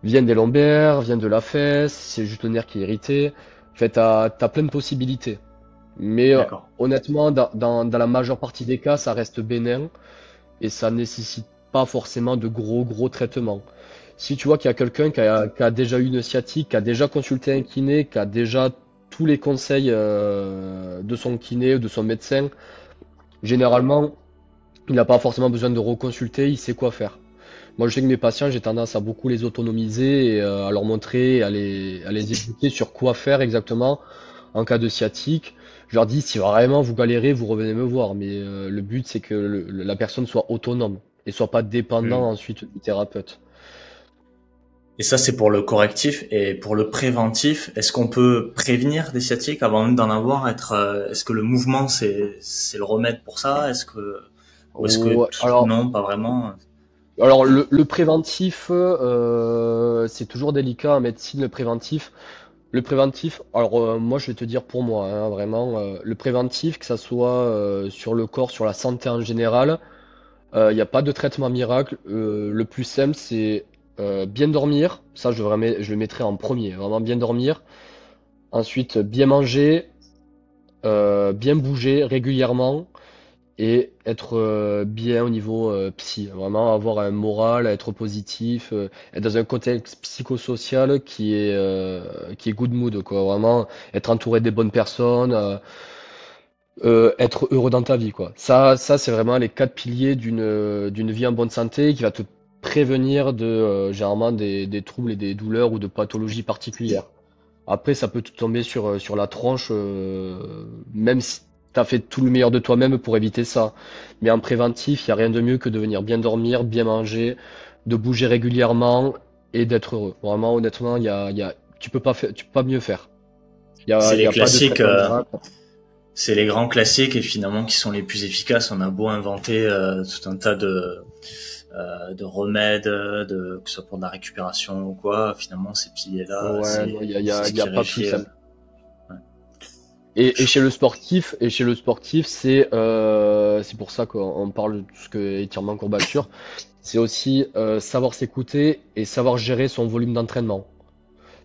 vient des lombaires, vient de la fesse, si c'est juste le nerf qui est irrité. En fait, t'as plein de possibilités. Mais D'accord. honnêtement, dans la majeure partie des cas, ça reste bénin et ça nécessite pas forcément de gros traitements. Si tu vois qu'il y a quelqu'un qui a déjà eu une sciatique, qui a déjà consulté un kiné, qui a déjà tous les conseils de son kiné ou de son médecin, généralement, il n'a pas forcément besoin de reconsulter, il sait quoi faire. Moi, je sais que mes patients, j'ai tendance à beaucoup les autonomiser et à leur montrer, à les expliquer sur quoi faire exactement en cas de sciatique. Je leur dis, si vraiment vous galérez, vous revenez me voir. Mais le but, c'est que la personne soit autonome et soit pas dépendant Hmm. ensuite du thérapeute. Et ça, c'est pour le correctif. Et pour le préventif, est-ce qu'on peut prévenir des sciatiques avant même d'en avoir? Est-ce que le mouvement, c'est le remède pour ça? Ou est-ce que Ouais, non, pas vraiment? alors le préventif, c'est toujours délicat en médecine, le préventif. Le préventif, alors moi je vais te dire pour moi, hein, vraiment, le préventif, que ça soit sur le corps, sur la santé en général, il n'y a pas de traitement miracle. Le plus simple, c'est bien dormir. Ça, je le mettrai en premier. Vraiment bien dormir. Ensuite, bien manger, bien bouger régulièrement et être bien au niveau psy. Vraiment avoir un moral, être positif, être dans un contexte psychosocial qui est good mood, quoi. Vraiment être entouré des bonnes personnes. Être heureux dans ta vie, quoi. Ça c'est vraiment les quatre piliers d'une vie en bonne santé qui va te prévenir de généralement des troubles et des douleurs ou de pathologies particulières. Après, ça peut te tomber sur la tronche, même si t'as fait tout le meilleur de toi-même pour éviter ça. Mais en préventif, il n'y a rien de mieux que de venir bien dormir, bien manger, de bouger régulièrement et d'être heureux. Vraiment, honnêtement, tu peux pas mieux faire. C'est Il y les a pas de classiques, traitement miracle. c'est les grands classiques et finalement qui sont les plus efficaces. On a beau inventer tout un tas de remèdes, que ce soit pour de la récupération ou quoi, finalement ces piliers-là, Ouais, non, c'est ce il y qui a pas plus réussit. simple. Ouais. Et chez le sportif, c'est pour ça qu'on parle de tout ce que est étirement courbature. C'est aussi savoir s'écouter et savoir gérer son volume d'entraînement.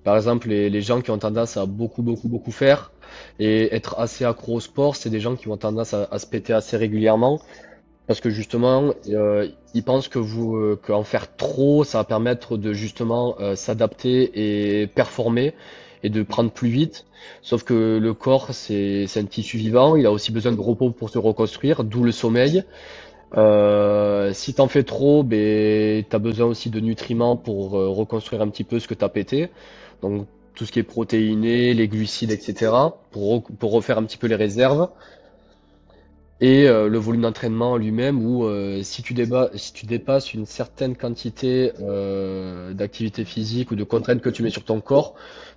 Par exemple, les gens qui ont tendance à beaucoup faire et être assez accro au sport, c'est des gens qui ont tendance à se péter assez régulièrement parce que justement, ils pensent qu'en faire trop, ça va permettre de justement s'adapter et performer et de prendre plus vite. Sauf que le corps, c'est un tissu vivant, il a aussi besoin de repos pour se reconstruire, d'où le sommeil. Si t'en fais trop, ben, t'as besoin aussi de nutriments pour reconstruire un petit peu ce que t'as pété. Donc tout ce qui est protéiné, les glucides, etc. Pour refaire un petit peu les réserves. Et le volume d'entraînement lui-même où si tu dépasses une certaine quantité d'activité physique ou de contraintes que tu mets sur ton corps,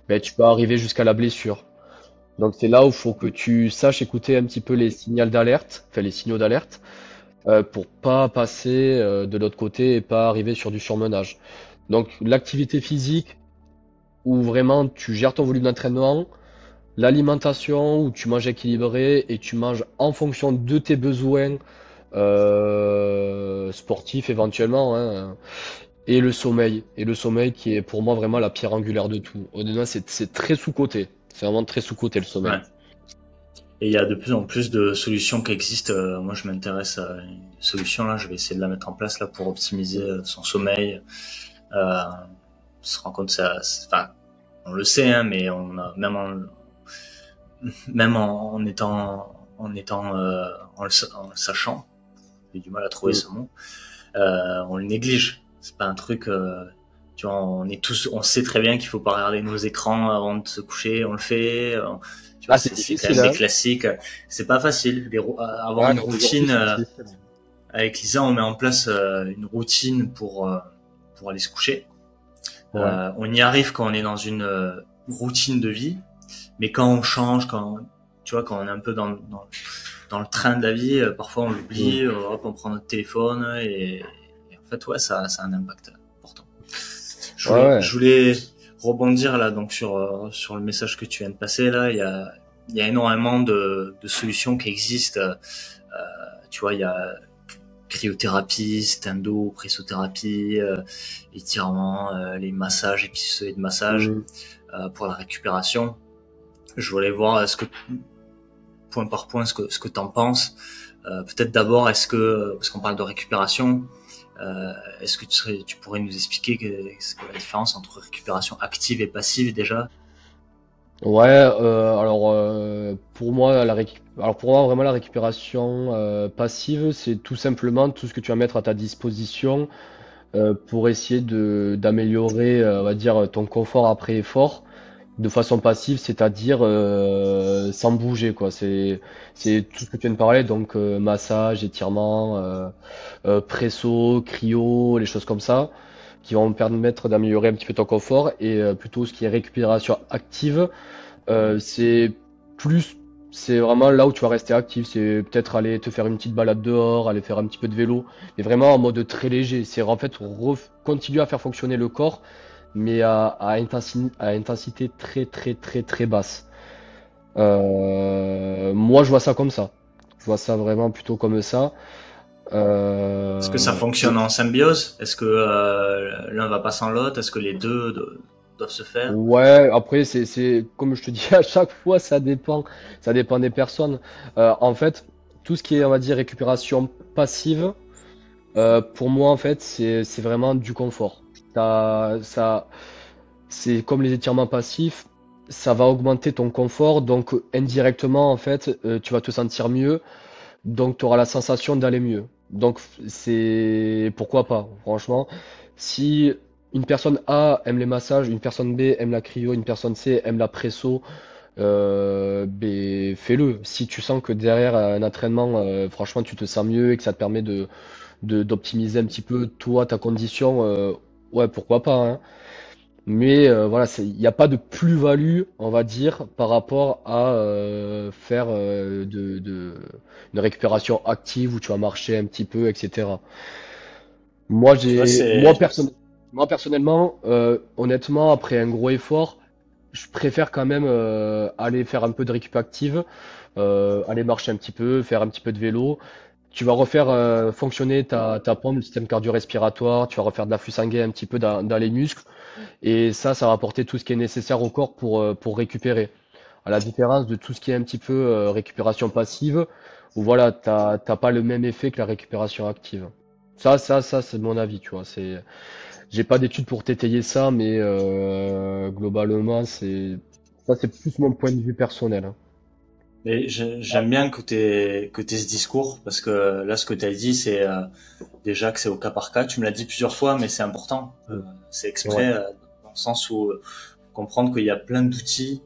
ben, tu peux arriver jusqu'à la blessure. Donc c'est là où il faut que tu saches écouter un petit peu les signaux d'alerte, enfin les signaux d'alerte, pour pas passer de l'autre côté et pas arriver sur du surmenage. Donc l'activité physique où vraiment tu gères ton volume d'entraînement, l'alimentation où tu manges équilibré et tu manges en fonction de tes besoins sportifs éventuellement, hein, et le sommeil. Et le sommeil qui est pour moi vraiment la pierre angulaire de tout. Honnêtement, c'est très sous-coté. C'est vraiment très sous-coté le sommeil. Ouais. Et il y a de plus en plus de solutions qui existent. Moi, je m'intéresse à une solution là. Je vais essayer de la mettre en place là pour optimiser son sommeil. On se rend compte, enfin, on le sait, hein, mais on a même en étant en le sachant, j'ai du mal à trouver Mm. ce mot. On le néglige. C'est pas un truc. Tu vois, on sait très bien qu'il faut pas regarder nos écrans avant de se coucher. On le fait. Tu vois, Ah, c'est c'est quand difficile, même des hein? classiques. C'est pas facile. Avoir Ah une non, aujourd'hui, routine. c'est difficile. Avec Lisa, on met en place une routine pour aller se coucher. Ouais. On y arrive quand on est dans une routine de vie, mais quand on change, tu vois, quand on est un peu dans le train de la vie, parfois on Mm. l'oublie, hop, on prend notre téléphone et en fait, ouais, ça a un impact important. Ouais, ouais. Je voulais rebondir là donc sur le message que tu viens de passer là. Il y a énormément de solutions qui existent. Tu vois, il y a cryothérapie, stendo, pressothérapie, étirement, les massages, épisodes de massage Mm. pour la récupération. Je voulais voir point par point ce que t'en penses. Peut-être d'abord, parce qu'on parle de récupération, Est-ce que tu pourrais nous expliquer ce que la différence entre récupération active et passive déjà? Ouais, pour moi, vraiment, la récupération passive, c'est tout simplement tout ce que tu vas mettre à ta disposition pour essayer d'améliorer, on va dire, ton confort après effort de façon passive, c'est-à-dire sans bouger, quoi. C'est tout ce que tu viens de parler, donc massage, étirement, presso, cryo, les choses comme ça, qui vont me permettre d'améliorer un petit peu ton confort. Et plutôt ce qui est récupération active, c'est plus, c'est vraiment là où tu vas rester actif. C'est peut-être aller te faire une petite balade dehors, aller faire un petit peu de vélo, mais vraiment en mode très léger. C'est en fait continuer à faire fonctionner le corps, mais à intensité très très très très basse. Moi, je vois ça comme ça. Je vois ça vraiment plutôt comme ça. Est-ce que ça fonctionne en symbiose? Est-ce que l'un va pas sans l'autre? Est-ce que les deux doivent se faire? Ouais, après, comme je te dis à chaque fois, ça dépend des personnes. En fait, tout ce qui est, on va dire, récupération passive, pour moi, en fait, c'est vraiment du confort. C'est comme les étirements passifs, ça va augmenter ton confort, donc indirectement, en fait, tu vas te sentir mieux, donc tu auras la sensation d'aller mieux. Donc c'est pourquoi pas, franchement. Si une personne A aime les massages, une personne B aime la cryo, une personne C aime la presso, ben, fais-le. Si tu sens que derrière un entraînement, franchement, tu te sens mieux et que ça te permet d'optimiser un petit peu toi, ta condition, ouais, pourquoi pas, hein. Mais voilà, il n'y a pas de plus-value, on va dire, par rapport à faire une récupération active où tu vas marcher un petit peu, etc. Moi, Tu vois, j'ai, c'est moi personnellement, honnêtement, après un gros effort, je préfère quand même aller faire un peu de récup active, aller marcher un petit peu, faire un petit peu de vélo. Tu vas refaire fonctionner ta pompe, le système cardio-respiratoire, tu vas refaire de l'afflux sanguin un petit peu dans les muscles. Et ça va apporter tout ce qui est nécessaire au corps pour récupérer. À la différence de tout ce qui est un petit peu récupération passive, où voilà, t'as pas le même effet que la récupération active. Ça, c'est mon avis, tu vois. J'ai pas d'études pour t'étayer ça, mais globalement, c'est plus mon point de vue personnel, hein. Mais j'aime bien que t'aies ce discours parce que là, ce que tu as dit, c'est déjà que c'est au cas par cas. Tu me l'as dit plusieurs fois, mais c'est important. C'est Ouais. exprès dans le sens où comprendre qu'il y a plein d'outils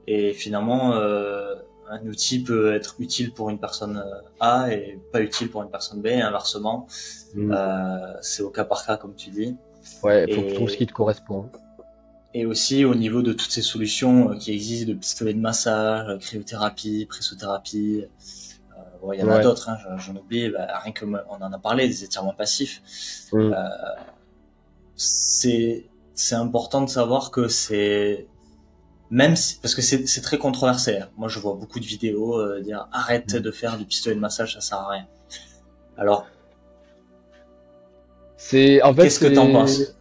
et finalement un outil peut être utile pour une personne A et pas utile pour une personne B et inversement. Mm. C'est au cas par cas, comme tu dis. Ouais, faut que tu trouves ce Et qui te correspond. et aussi au niveau de toutes ces solutions qui existent, de pistolets de massage, cryothérapie, pressothérapie, bon, il y en a Ouais. d'autres, hein, j'en oublie, bah, rien que on en a parlé, des étirements passifs. Mm. Euh, c'est important de savoir que c'est même si, parce que c'est très controversé, hein. Moi, je vois beaucoup de vidéos dire arrête de faire du pistolet de massage, ça sert à rien. Alors, C'est, en fait, qu'est-ce que t'en c'est, penses?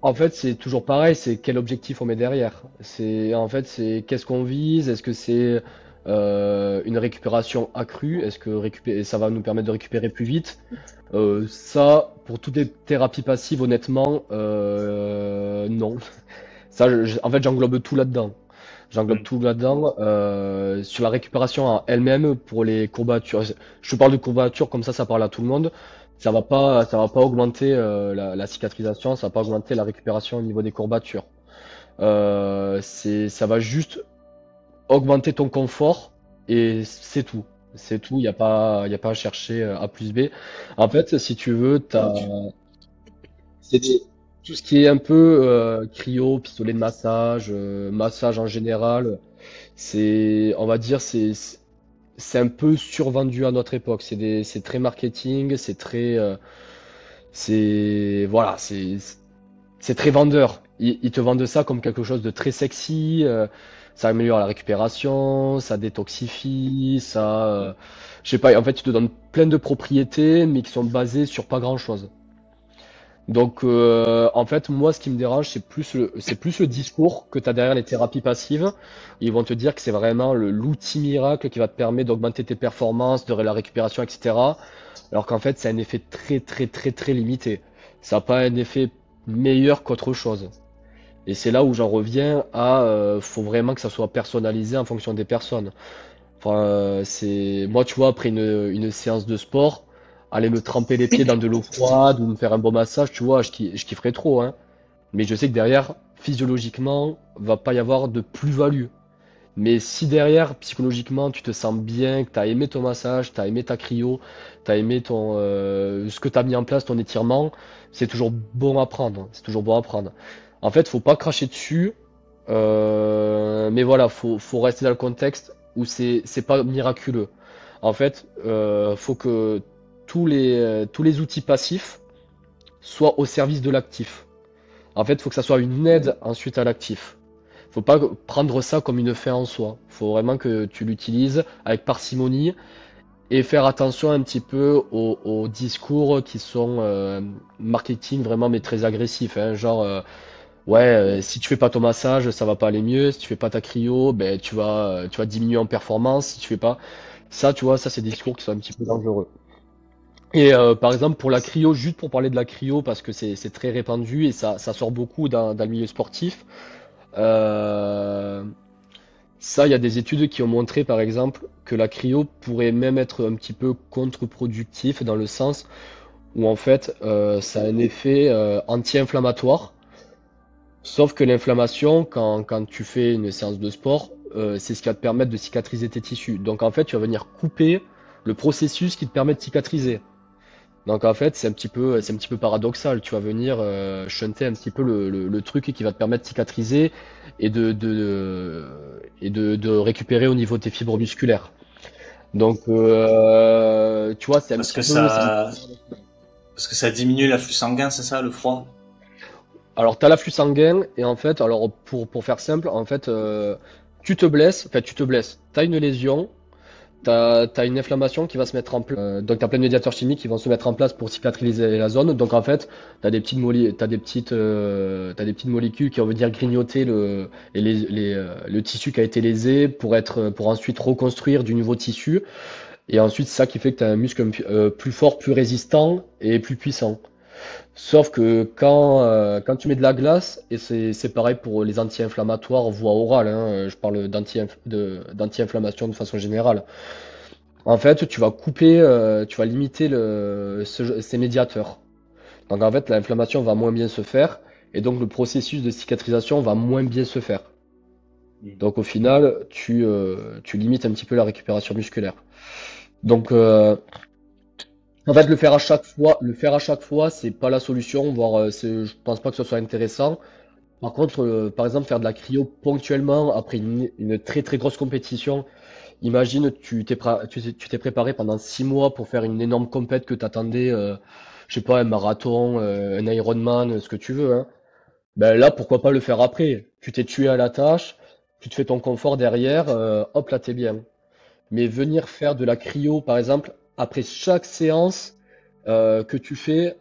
En fait, c'est toujours pareil, c'est quel objectif on met derrière. C'est qu'est-ce qu'on vise? Est-ce que c'est une récupération accrue? Est-ce que ça va nous permettre de récupérer plus vite? Ça, pour toutes les thérapies passives, honnêtement, non. Ça, en fait, j'englobe tout là-dedans. J'englobe Hmm. tout là-dedans. Sur la récupération en elle-même, pour les courbatures, je te parle de courbatures comme ça parle à tout le monde. Ça va pas augmenter la cicatrisation, ça va pas augmenter la récupération au niveau des courbatures. Ça va juste augmenter ton confort et c'est tout. C'est tout. Il y a pas à chercher A plus B. En fait, si tu veux, c'est tout ce qui est un peu cryo, pistolet de massage, massage en général. On va dire, c'est un peu survendu à notre époque. C'est très marketing, voilà, c'est très vendeur. Ils te vendent ça comme quelque chose de très sexy. Ça améliore la récupération, ça détoxifie, je sais pas. En fait, ils te donnent plein de propriétés, mais qui sont basées sur pas grand-chose. Donc, en fait, moi, ce qui me dérange, c'est plus le discours que tu as derrière les thérapies passives. Ils vont te dire que c'est vraiment l'outil miracle qui va te permettre d'augmenter tes performances, de la récupération, etc. alors qu'en fait, c'est un effet très, très, très, très limité. Ça n'a pas un effet meilleur qu'autre chose. Et c'est là où j'en reviens à, faut vraiment que ça soit personnalisé en fonction des personnes. Enfin, c'est moi, tu vois, après une séance de sport, aller me tremper les pieds dans de l'eau froide ou me faire un bon massage, tu vois, je kifferais trop, hein. Mais je sais que derrière, physiologiquement, va pas y avoir de plus-value. Mais si derrière, psychologiquement, tu te sens bien, que tu as aimé ton massage, tu as aimé ta cryo, tu as aimé ce que tu as mis en place, ton étirement, c'est toujours bon à prendre. C'est toujours bon à prendre. En fait, faut pas cracher dessus, mais voilà, faut rester dans le contexte où c'est pas miraculeux. En fait, faut que tous les outils passifs soient au service de l'actif. En fait, faut que ça soit une aide ensuite à l'actif. Faut pas prendre ça comme une fin en soi. Faut vraiment que tu l'utilises avec parcimonie et faire attention un petit peu aux discours qui sont marketing vraiment mais très agressifs, hein. Genre ouais, si tu fais pas ton massage, ça va pas aller mieux. Si tu fais pas ta cryo, ben tu vas diminuer en performance. Si tu fais pas ça, tu vois, ça c'est des discours qui sont un petit peu dangereux. Et par exemple pour la cryo, juste pour parler de la cryo parce que c'est très répandu et ça sort beaucoup dans le milieu sportif. Euh, Ça, il y a des études qui ont montré, par exemple, que la cryo pourrait même être un petit peu contre-productif dans le sens où, en fait, ça a un effet anti-inflammatoire. Sauf que l'inflammation, quand tu fais une séance de sport, c'est ce qui va te permettre de cicatriser tes tissus. Donc, en fait, tu vas venir couper le processus qui te permet de cicatriser. Donc en fait, c'est un petit peu paradoxal. Tu vas venir shunter un petit peu le truc qui va te permettre de cicatriser et de récupérer au niveau de tes fibres musculaires. Donc tu vois, c'est un Parce petit que peu. parce que ça diminue l'afflux sanguin, c'est ça, le froid? Alors t'as l'afflux sanguin et en fait, alors pour faire simple, en fait, tu te blesses, enfin tu te blesses. T'as une lésion. T'as une inflammation qui va se mettre en place. Donc t'as plein de médiateurs chimiques qui vont se mettre en place pour cicatriser la zone. Donc en fait, t'as des petites molécules qui vont venir grignoter le tissu qui a été lésé pour ensuite reconstruire du nouveau tissu. Et ensuite, c'est ça qui fait que t'as un muscle plus fort, plus résistant et plus puissant. Sauf que quand tu mets de la glace, et c'est pareil pour les anti-inflammatoires voie orale, hein, je parle d'anti-inflammation de façon générale. En fait, tu vas limiter ces médiateurs. Donc en fait, l'inflammation va moins bien se faire et donc le processus de cicatrisation va moins bien se faire. Donc au final, tu limites un petit peu la récupération musculaire. Donc en fait, le faire à chaque fois, c'est pas la solution, voire je pense pas que ce soit intéressant. Par contre, par exemple, faire de la cryo ponctuellement après une très très grosse compétition. Imagine, tu t'es préparé pendant 6 mois pour faire une énorme compète que t'attendais, je sais pas, un marathon, un Ironman, ce que tu veux, hein. Ben là, pourquoi pas le faire après? Tu t'es tué à la tâche, tu te fais ton confort derrière, hop là t'es bien. Mais venir faire de la cryo, par exemple, après chaque séance que tu fais,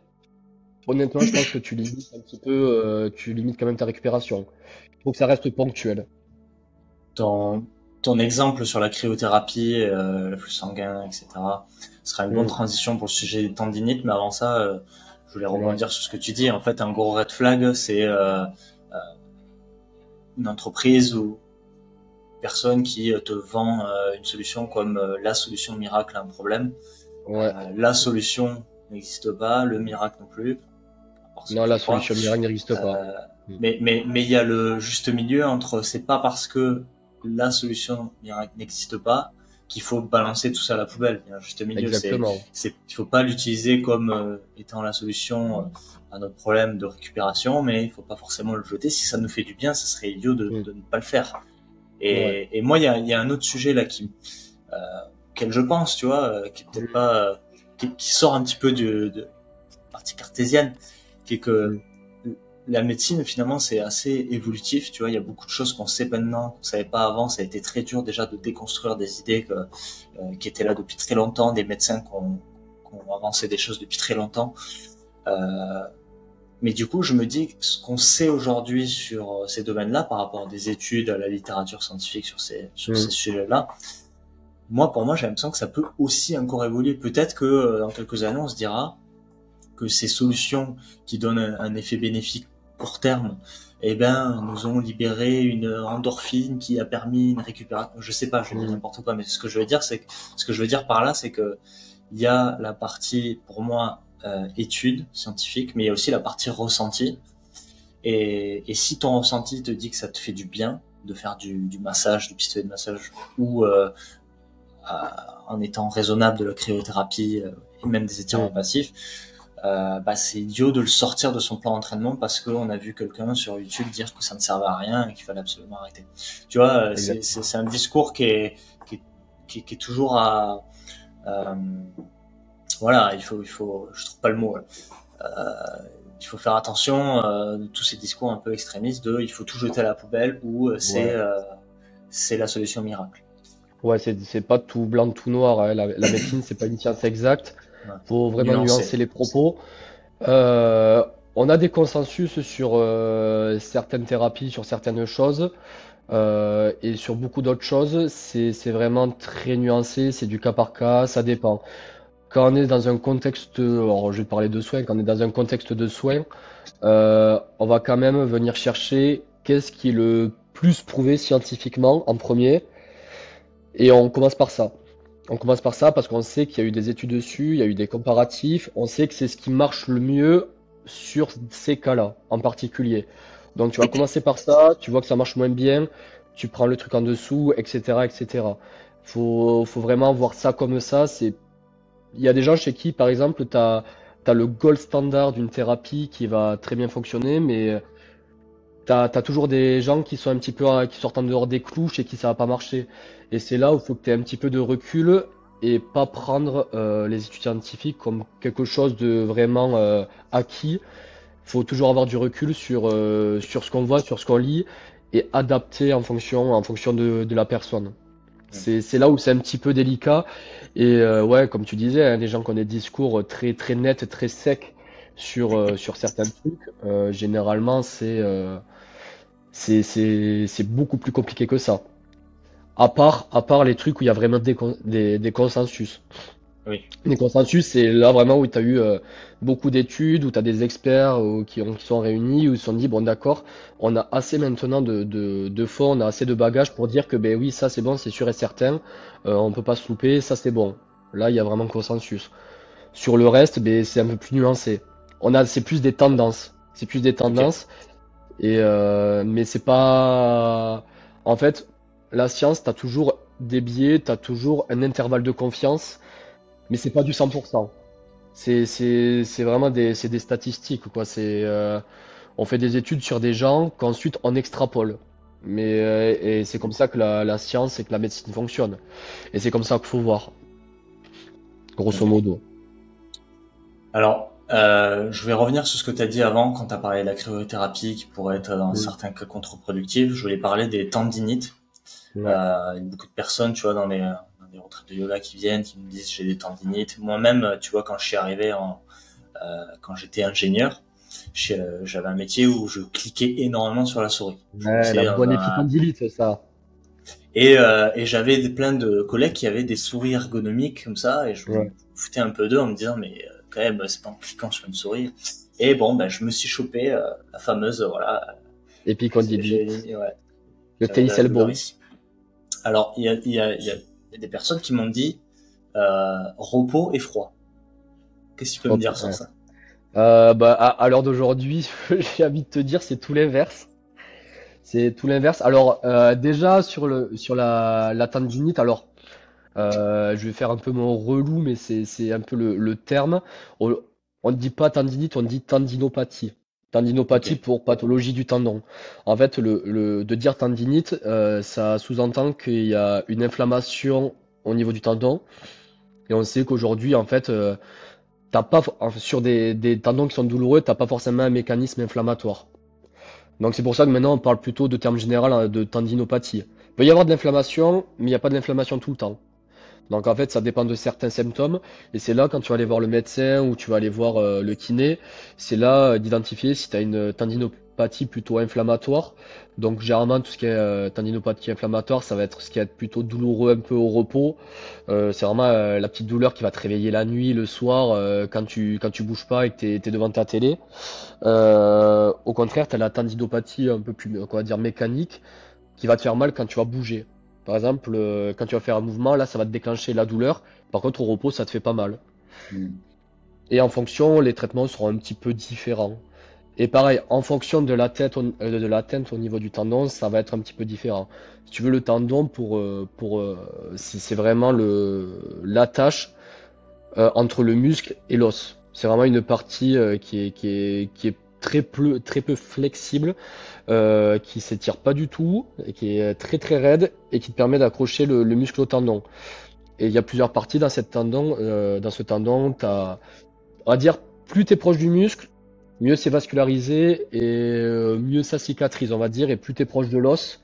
honnêtement, je pense que tu limites un petit peu, tu limites quand même ta récupération. Il faut que ça reste ponctuel. Ton, ton exemple sur la cryothérapie, l'afflux sanguin, etc., sera une bonne Mm. transition pour le sujet des tendinites. Mais avant ça, je voulais Ouais. rebondir sur ce que tu dis. En fait, un gros red flag, c'est une entreprise ou une personne qui te vend une solution comme la solution miracle à un problème. Ouais. La solution n'existe pas, le miracle non plus. Alors, ce que Non, je la crois. solution miracle n'existe pas. Euh, Mm. mais il y a le juste milieu entre c'est pas parce que la solution miracle n'existe pas qu'il faut balancer tout ça à la poubelle. Il y a un juste milieu. Exactement. Il faut pas l'utiliser comme étant la solution à notre problème de récupération, mais il faut pas forcément le jeter. Si ça nous fait du bien, ça serait idiot Mm. de ne pas le faire. Ouais. Et moi, il y a un autre sujet là euh, auquel je pense, tu vois, qui est peut-être pas, qui sort un petit peu de partie cartésienne, qui est que Mm. la médecine, finalement, c'est assez évolutif. Tu vois, il y a beaucoup de choses qu'on sait maintenant, qu'on savait pas avant. Ça a été très dur déjà de déconstruire des idées qui étaient là depuis très longtemps, des médecins qui ont avancé des choses depuis très longtemps. Euh, mais du coup, je me dis que ce qu'on sait aujourd'hui sur ces domaines-là, par rapport à des études, à la littérature scientifique sur ces Mm. sujets-là, pour moi, j'ai l'impression que ça peut aussi encore évoluer. Peut-être que dans quelques années, on se dira que ces solutions qui donnent un effet bénéfique court terme, eh ben, nous ont libéré une endorphine qui a permis une récupération. Je sais pas, je dis n'importe quoi, mais ce que je veux dire par là, c'est que il y a la partie, pour moi, étude scientifique, mais il y a aussi la partie ressenti. Et si ton ressenti te dit que ça te fait du bien de faire du massage, du pistolet de massage, ou en étant raisonnable de la cryothérapie et même des étirements passifs, c'est idiot de le sortir de son plan d'entraînement parce qu'on a vu quelqu'un sur YouTube dire que ça ne servait à rien et qu'il fallait absolument arrêter. Tu vois, c'est un discours qui est toujours à voilà, il faut, je trouve pas le mot. Il faut faire attention de tous ces discours un peu extrémistes de il faut tout jeter à la poubelle ou c'est la solution miracle. Ouais, c'est pas tout blanc, tout noir, hein. La médecine, c'est pas une science exacte. Faut vraiment nuancer les propos. On a des consensus sur certaines thérapies, sur certaines choses, et sur beaucoup d'autres choses, c'est vraiment très nuancé, c'est du cas par cas, ça dépend. Quand on est dans un contexte, alors je vais parler de soins, quand on est dans un contexte de soins, on va quand même venir chercher qu'est-ce qui est le plus prouvé scientifiquement en premier, et on commence par ça. On commence par ça parce qu'on sait qu'il y a eu des études dessus, il y a eu des comparatifs, on sait que c'est ce qui marche le mieux sur ces cas-là en particulier. Donc tu vas commencer par ça, tu vois que ça marche moins bien, tu prends le truc en dessous, etc., etc. Faut vraiment voir ça comme ça. Il y a des gens chez qui, par exemple, t'as le gold standard d'une thérapie qui va très bien fonctionner, mais t'as toujours des gens qui sont un petit peu, qui sortent en dehors des clous, chez qui ça va pas marcher. Et c'est là où il faut que tu aies un petit peu de recul et pas prendre les études scientifiques comme quelque chose de vraiment acquis. Il faut toujours avoir du recul sur ce qu'on voit, sur ce qu'on lit et adapter en fonction de la personne. C'est là où c'est un petit peu délicat. Et ouais, comme tu disais, hein, les gens qui ont des discours très très nets, très secs sur certains trucs, généralement c'est beaucoup plus compliqué que ça. À part les trucs où il y a vraiment des consensus. Oui. Les consensus, c'est là vraiment où tu as eu beaucoup d'études, où tu as des experts qui sont réunis, où ils se sont dit, bon d'accord, on a assez maintenant de fonds, on a assez de bagages pour dire que ben oui, ça c'est bon, c'est sûr et certain, on peut pas se louper, ça c'est bon. Là, il y a vraiment consensus. Sur le reste, ben, c'est un peu plus nuancé. C'est plus des tendances. C'est plus des tendances. Et mais c'est pas. En fait, la science, t'as toujours des biais, t'as toujours un intervalle de confiance, mais c'est pas du 100%. C'est vraiment des statistiques, quoi. On fait des études sur des gens qu'ensuite on extrapole. Mais et c'est comme ça que la science et que la médecine fonctionne. Et c'est comme ça qu'il faut voir, grosso modo. Alors, je vais revenir sur ce que tu as dit avant quand tu as parlé de la cryothérapie qui pourrait être dans certains cas contre-productive. Je voulais parler des tendinites. Il y a beaucoup de personnes, tu vois, dans des retraites de yoga qui viennent, qui me disent j'ai des tendinites. Moi-même, tu vois, quand je suis arrivé quand j'étais ingénieur, j'avais un métier où je cliquais énormément sur la souris. Ouais, la bonne épicondylite, c'est ça. Et j'avais plein de collègues qui avaient des souris ergonomiques comme ça, et je me foutais un peu d'eux en me disant mais quand même c'est pas en cliquant sur une souris. Et bon, ben je me suis chopé la fameuse épicondylite. Ouais. Le TICL bon. Alors il y a des personnes qui m'ont dit repos et froid. Qu'est-ce que tu peux me dire sur ça? À l'heure d'aujourd'hui, j'ai envie de te dire c'est tout l'inverse. C'est tout l'inverse. Alors déjà sur la tendinite, alors je vais faire un peu mon relou, mais c'est un peu le terme. On ne dit pas tendinite, on dit tendinopathie. Tendinopathie pour pathologie du tendon. En fait, de dire tendinite, ça sous-entend qu'il y a une inflammation au niveau du tendon. Et on sait qu'aujourd'hui, en fait, sur des tendons qui sont douloureux, t'as pas forcément un mécanisme inflammatoire. Donc c'est pour ça que maintenant on parle plutôt de terme général de tendinopathie. Il peut y avoir de l'inflammation, mais il n'y a pas de l'inflammation tout le temps. Donc en fait ça dépend de certains symptômes, et c'est là quand tu vas aller voir le médecin ou tu vas aller voir le kiné, c'est là d'identifier si tu as une tendinopathie tendinopathie plutôt inflammatoire. Donc généralement tout ce qui est tendinopathie inflammatoire, ça va être ce qui va être plutôt douloureux un peu au repos. C'est vraiment la petite douleur qui va te réveiller la nuit, le soir, quand tu bouges pas et que t'es devant ta télé. Au contraire, tu as la tendinopathie un peu plus, on va dire, mécanique, qui va te faire mal quand tu vas bouger. Par exemple, quand tu vas faire un mouvement, là, ça va te déclencher la douleur. Par contre, au repos, ça te fait pas mal. Mm. Et en fonction, les traitements seront un petit peu différents. Et pareil, en fonction de de l'atteinte au niveau du tendon, ça va être un petit peu différent. Si tu veux, le tendon, c'est vraiment l'attache entre le muscle et l'os. C'est vraiment une partie qui est très peu flexible, qui s'étire pas du tout, et qui est très très raide et qui te permet d'accrocher le muscle au tendon. Et il y a plusieurs parties dans dans ce tendon. On va dire, plus tu es proche du muscle, mieux c'est vascularisé et mieux ça cicatrise, on va dire. Et plus tu es proche de l'os,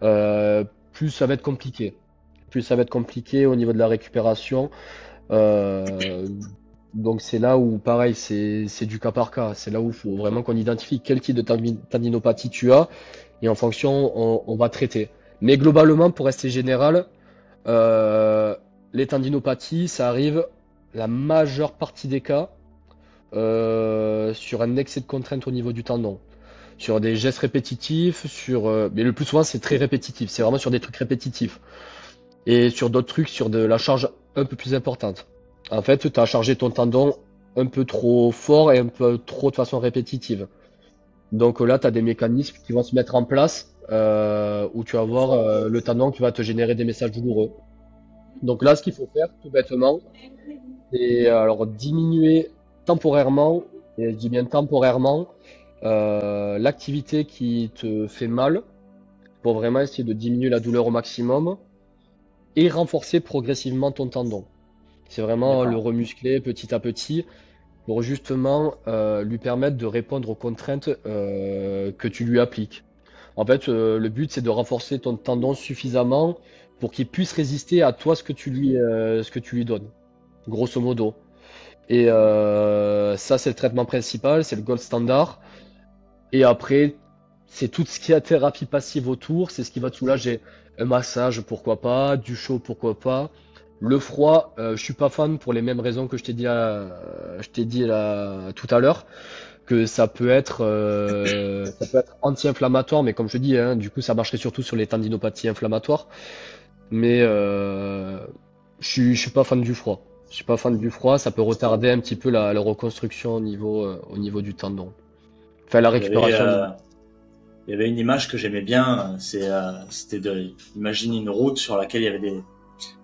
plus ça va être compliqué. Plus ça va être compliqué au niveau de la récupération. Euh, donc c'est là où, pareil, c'est du cas par cas. C'est là où il faut vraiment qu'on identifie quel type de tendinopathie tu as. Et en fonction, on va traiter. Mais globalement, pour rester général, euh, les tendinopathies, ça arrive la majeure partie des cas sur un excès de contrainte au niveau du tendon. Sur des gestes répétitifs, mais le plus souvent c'est très répétitif, c'est vraiment sur des trucs répétitifs. Et sur d'autres trucs, sur de la charge un peu plus importante. En fait, tu as chargé ton tendon un peu trop fort et un peu trop de façon répétitive. Donc là, tu as des mécanismes qui vont se mettre en place où tu vas avoir le tendon qui va te générer des messages douloureux. Donc là, ce qu'il faut faire, tout bêtement, c'est alors diminuer temporairement, et je dis bien temporairement, l'activité qui te fait mal pour vraiment essayer de diminuer la douleur au maximum et renforcer progressivement ton tendon. C'est vraiment le D'accord. remuscler petit à petit pour justement lui permettre de répondre aux contraintes que tu lui appliques. En fait, le but c'est de renforcer ton tendon suffisamment pour qu'il puisse résister à toi ce que tu lui donnes, grosso modo. Et ça, c'est le traitement principal, c'est le gold standard. Et après, c'est tout ce qui est thérapie passive autour, c'est ce qui va te soulager. Un massage, pourquoi pas, du chaud, pourquoi pas. Le froid, je suis pas fan pour les mêmes raisons que je t'ai dit là, tout à l'heure, que ça peut être anti-inflammatoire, mais comme je dis, hein, du coup, ça marcherait surtout sur les tendinopathies inflammatoires. Mais je suis pas fan du froid. Je suis pas fan du froid, ça peut retarder un petit peu la reconstruction au niveau du tendon. Enfin, la Il y avait, récupération. il y avait une image que j'aimais bien, c'était imaginer une route sur laquelle il y avait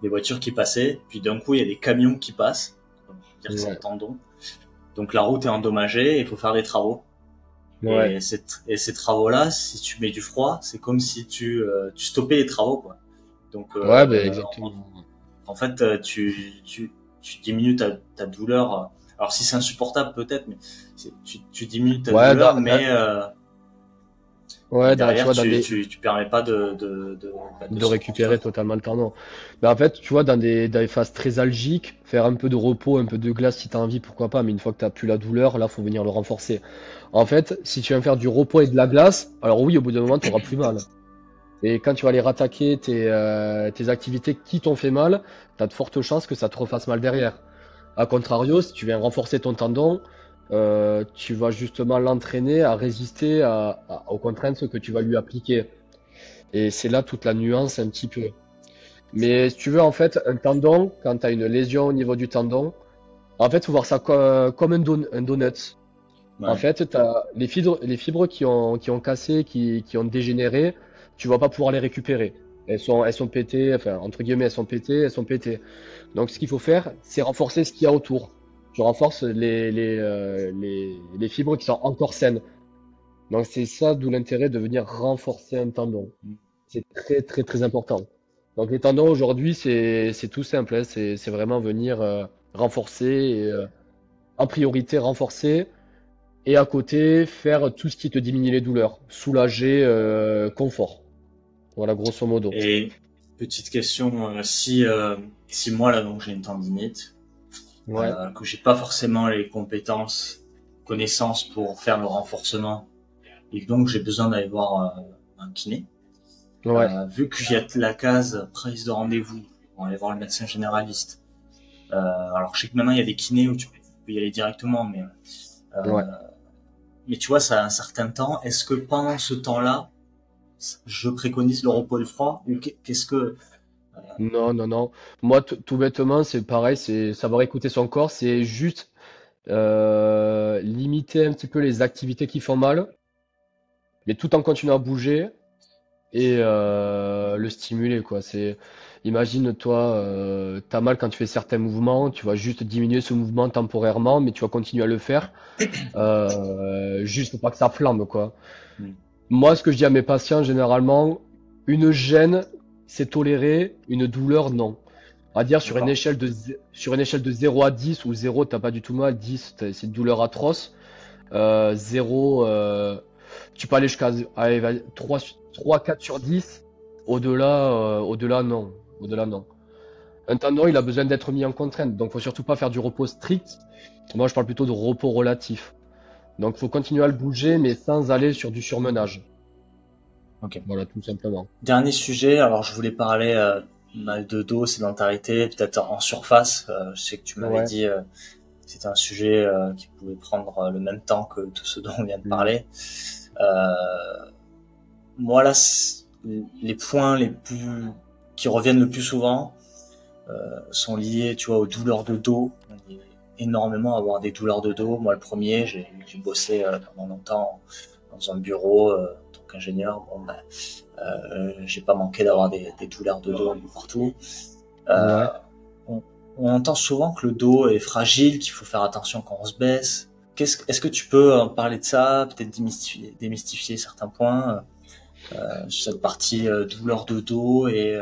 des voitures qui passaient, puis d'un coup il y a des camions qui passent, on va dire que c'est un Ouais, tendon. Donc la route est endommagée, et il faut faire des travaux. ouais, Et ces travaux-là, si tu mets du froid, c'est comme si tu stoppais les travaux, quoi. Donc ouais, ben exactement. en fait, tu diminues ta douleur. Alors si c'est insupportable peut-être, mais tu diminues ta Ouais, douleur, mais tu derrière vois, tu permets pas de de se récupérer reconstruire, quoi. totalement le tendon. Mais en fait, tu vois, dans des phases très algiques, faire un peu de repos, un peu de glace si t'as envie, pourquoi pas, mais une fois que t'as plus la douleur, là, faut venir le renforcer. En fait, si tu viens faire du repos et de la glace, alors oui, au bout d'un moment, tu auras plus mal. Et quand tu vas aller rattaquer tes activités qui t'ont fait mal, tu as de fortes chances que ça te refasse mal derrière. A contrario, si tu viens renforcer ton tendon, tu vas justement l'entraîner à résister aux contraintes que tu vas lui appliquer. Et c'est là toute la nuance un petit peu. Mais si tu veux, en fait, un tendon, quand tu as une lésion au niveau du tendon, en fait, faut voir ça comme un donut. En Ouais. fait, t'as les fibres qui ont cassé, qui ont dégénéré, tu vas pas pouvoir les récupérer. Elles sont pétées, enfin, entre guillemets, elles sont pétées. Donc, ce qu'il faut faire, c'est renforcer ce qu'il y a autour. Tu renforces les fibres qui sont encore saines. Donc, c'est ça, d'où l'intérêt de venir renforcer un tendon. C'est très, très, très important. Donc, les tendons, aujourd'hui, c'est tout simple, hein. C'est vraiment venir renforcer, et, en priorité renforcer et à côté, faire tout ce qui te diminue les douleurs. Soulager, confort. Voilà, grosso modo. Et petite question, si moi là donc j'ai une tendinite, Ouais. que j'ai pas forcément les connaissances pour faire le renforcement, et donc j'ai besoin d'aller voir un kiné. Ouais. Vu qu'il y a la case prise de rendez-vous, on va aller voir le médecin généraliste. Alors je sais que maintenant il y a des kinés où tu peux y aller directement, Ouais. mais tu vois, ça a un certain temps. Est-ce que pendant ce temps-là, je préconise le repos et le froid, ou qu'est-ce que... Non, non, non. Moi, tout bêtement, c'est pareil, c'est savoir écouter son corps, c'est juste limiter un petit peu les activités qui font mal, mais tout en continuant à bouger et le stimuler, quoi. Imagine, toi, t'as mal quand tu fais certains mouvements, tu vas juste diminuer ce mouvement temporairement, mais tu vas continuer à le faire, juste pour pas que ça flambe, quoi. Hmm. Moi, ce que je dis à mes patients, généralement, une gêne, c'est toléré, une douleur, non. On va dire sur une échelle sur une échelle de 0 à 10, où 0, t'as pas du tout mal, 10, c'est une douleur atroce. 0, tu peux aller jusqu'à 3, 4 sur 10. Au-delà, non. Au-delà, non. Un tendon, il a besoin d'être mis en contrainte, donc faut surtout pas faire du repos strict. Moi, je parle plutôt de repos relatif. Donc, faut continuer à le bouger, mais sans aller sur du surmenage. Ok. Voilà, tout simplement. Dernier sujet, alors je voulais parler mal de dos, sédentarité, peut-être en surface. Je sais que tu m'avais Ouais. dit que c'était un sujet qui pouvait prendre le même temps que tout ce dont on vient de parler. Moi là, les points les plus qui reviennent le plus souvent sont liés, tu vois, aux douleurs de dos. On est énormément à avoir des douleurs de dos. Moi, le premier, j'ai bossé pendant longtemps dans un bureau en tant qu'ingénieur. Bon, j'ai pas manqué d'avoir des douleurs de dos un peu partout. Ouais. On entend souvent que le dos est fragile, qu'il faut faire attention quand on se baisse. Est-ce que tu peux parler de ça, peut-être démystifier certains points sur cette partie douleur de dos et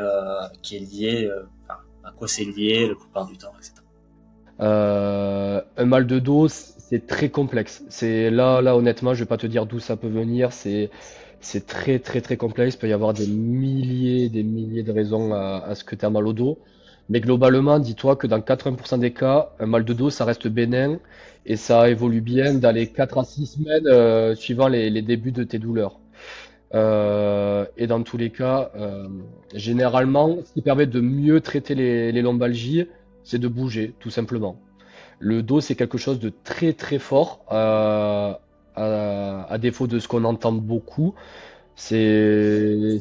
qui est liée, à quoi c'est lié la plupart du temps, etc. Un mal de dos, c'est très complexe. Là, honnêtement, je vais pas te dire d'où ça peut venir. C'est très, très, très complexe. Il peut y avoir des milliers de raisons à ce que tu as mal au dos. Mais globalement, dis-toi que dans 80% des cas, un mal de dos, ça reste bénin et ça évolue bien dans les 4 à 6 semaines suivant les débuts de tes douleurs. Et dans tous les cas, généralement, ce qui permet de mieux traiter les lombalgies, c'est de bouger, tout simplement. Le dos, c'est quelque chose de très très fort, à défaut de ce qu'on entend beaucoup. C'est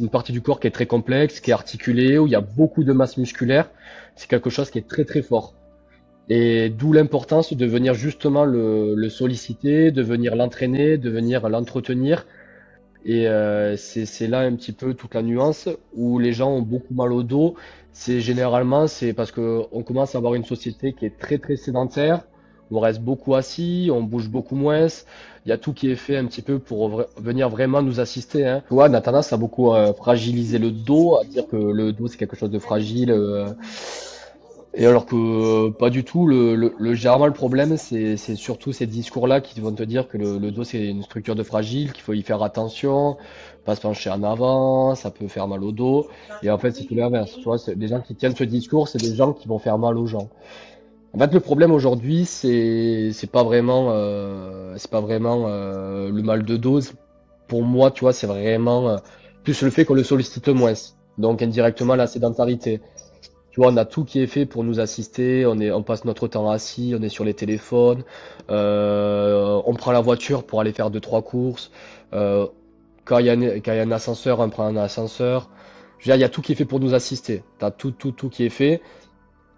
une partie du corps qui est très complexe, qui est articulée, où il y a beaucoup de masse musculaire. C'est quelque chose qui est très très fort. Et d'où l'importance de venir justement le solliciter, de venir l'entraîner, de venir l'entretenir. Et c'est là un petit peu toute la nuance où les gens ont beaucoup mal au dos. C'est parce que on commence à avoir une société qui est très très sédentaire. On reste beaucoup assis, on bouge beaucoup moins. Il y a tout qui est fait un petit peu pour venir vraiment nous assister, hein. Tu vois, on a tendance à beaucoup fragiliser le dos, à dire que le dos c'est quelque chose de fragile. Et alors que pas du tout, généralement le problème c'est surtout ces discours-là qui vont te dire que le dos c'est une structure de fragile, qu'il faut y faire attention, pas se pencher en avant, ça peut faire mal au dos. Et en fait c'est tout l'inverse. Tu vois, les gens qui tiennent ce discours, c'est des gens qui vont faire mal aux gens. En fait le problème aujourd'hui c'est pas vraiment le mal de dos. Pour moi, tu vois, c'est vraiment plus le fait qu'on le sollicite moins. Donc indirectement la sédentarité. Tu vois, on a tout qui est fait pour nous assister, on passe notre temps assis, on est sur les téléphones, on prend la voiture pour aller faire 2, 3 courses. Quand il y a un ascenseur, on prend un ascenseur. Je veux dire, il y a tout qui est fait pour nous assister. T'as tout qui est fait.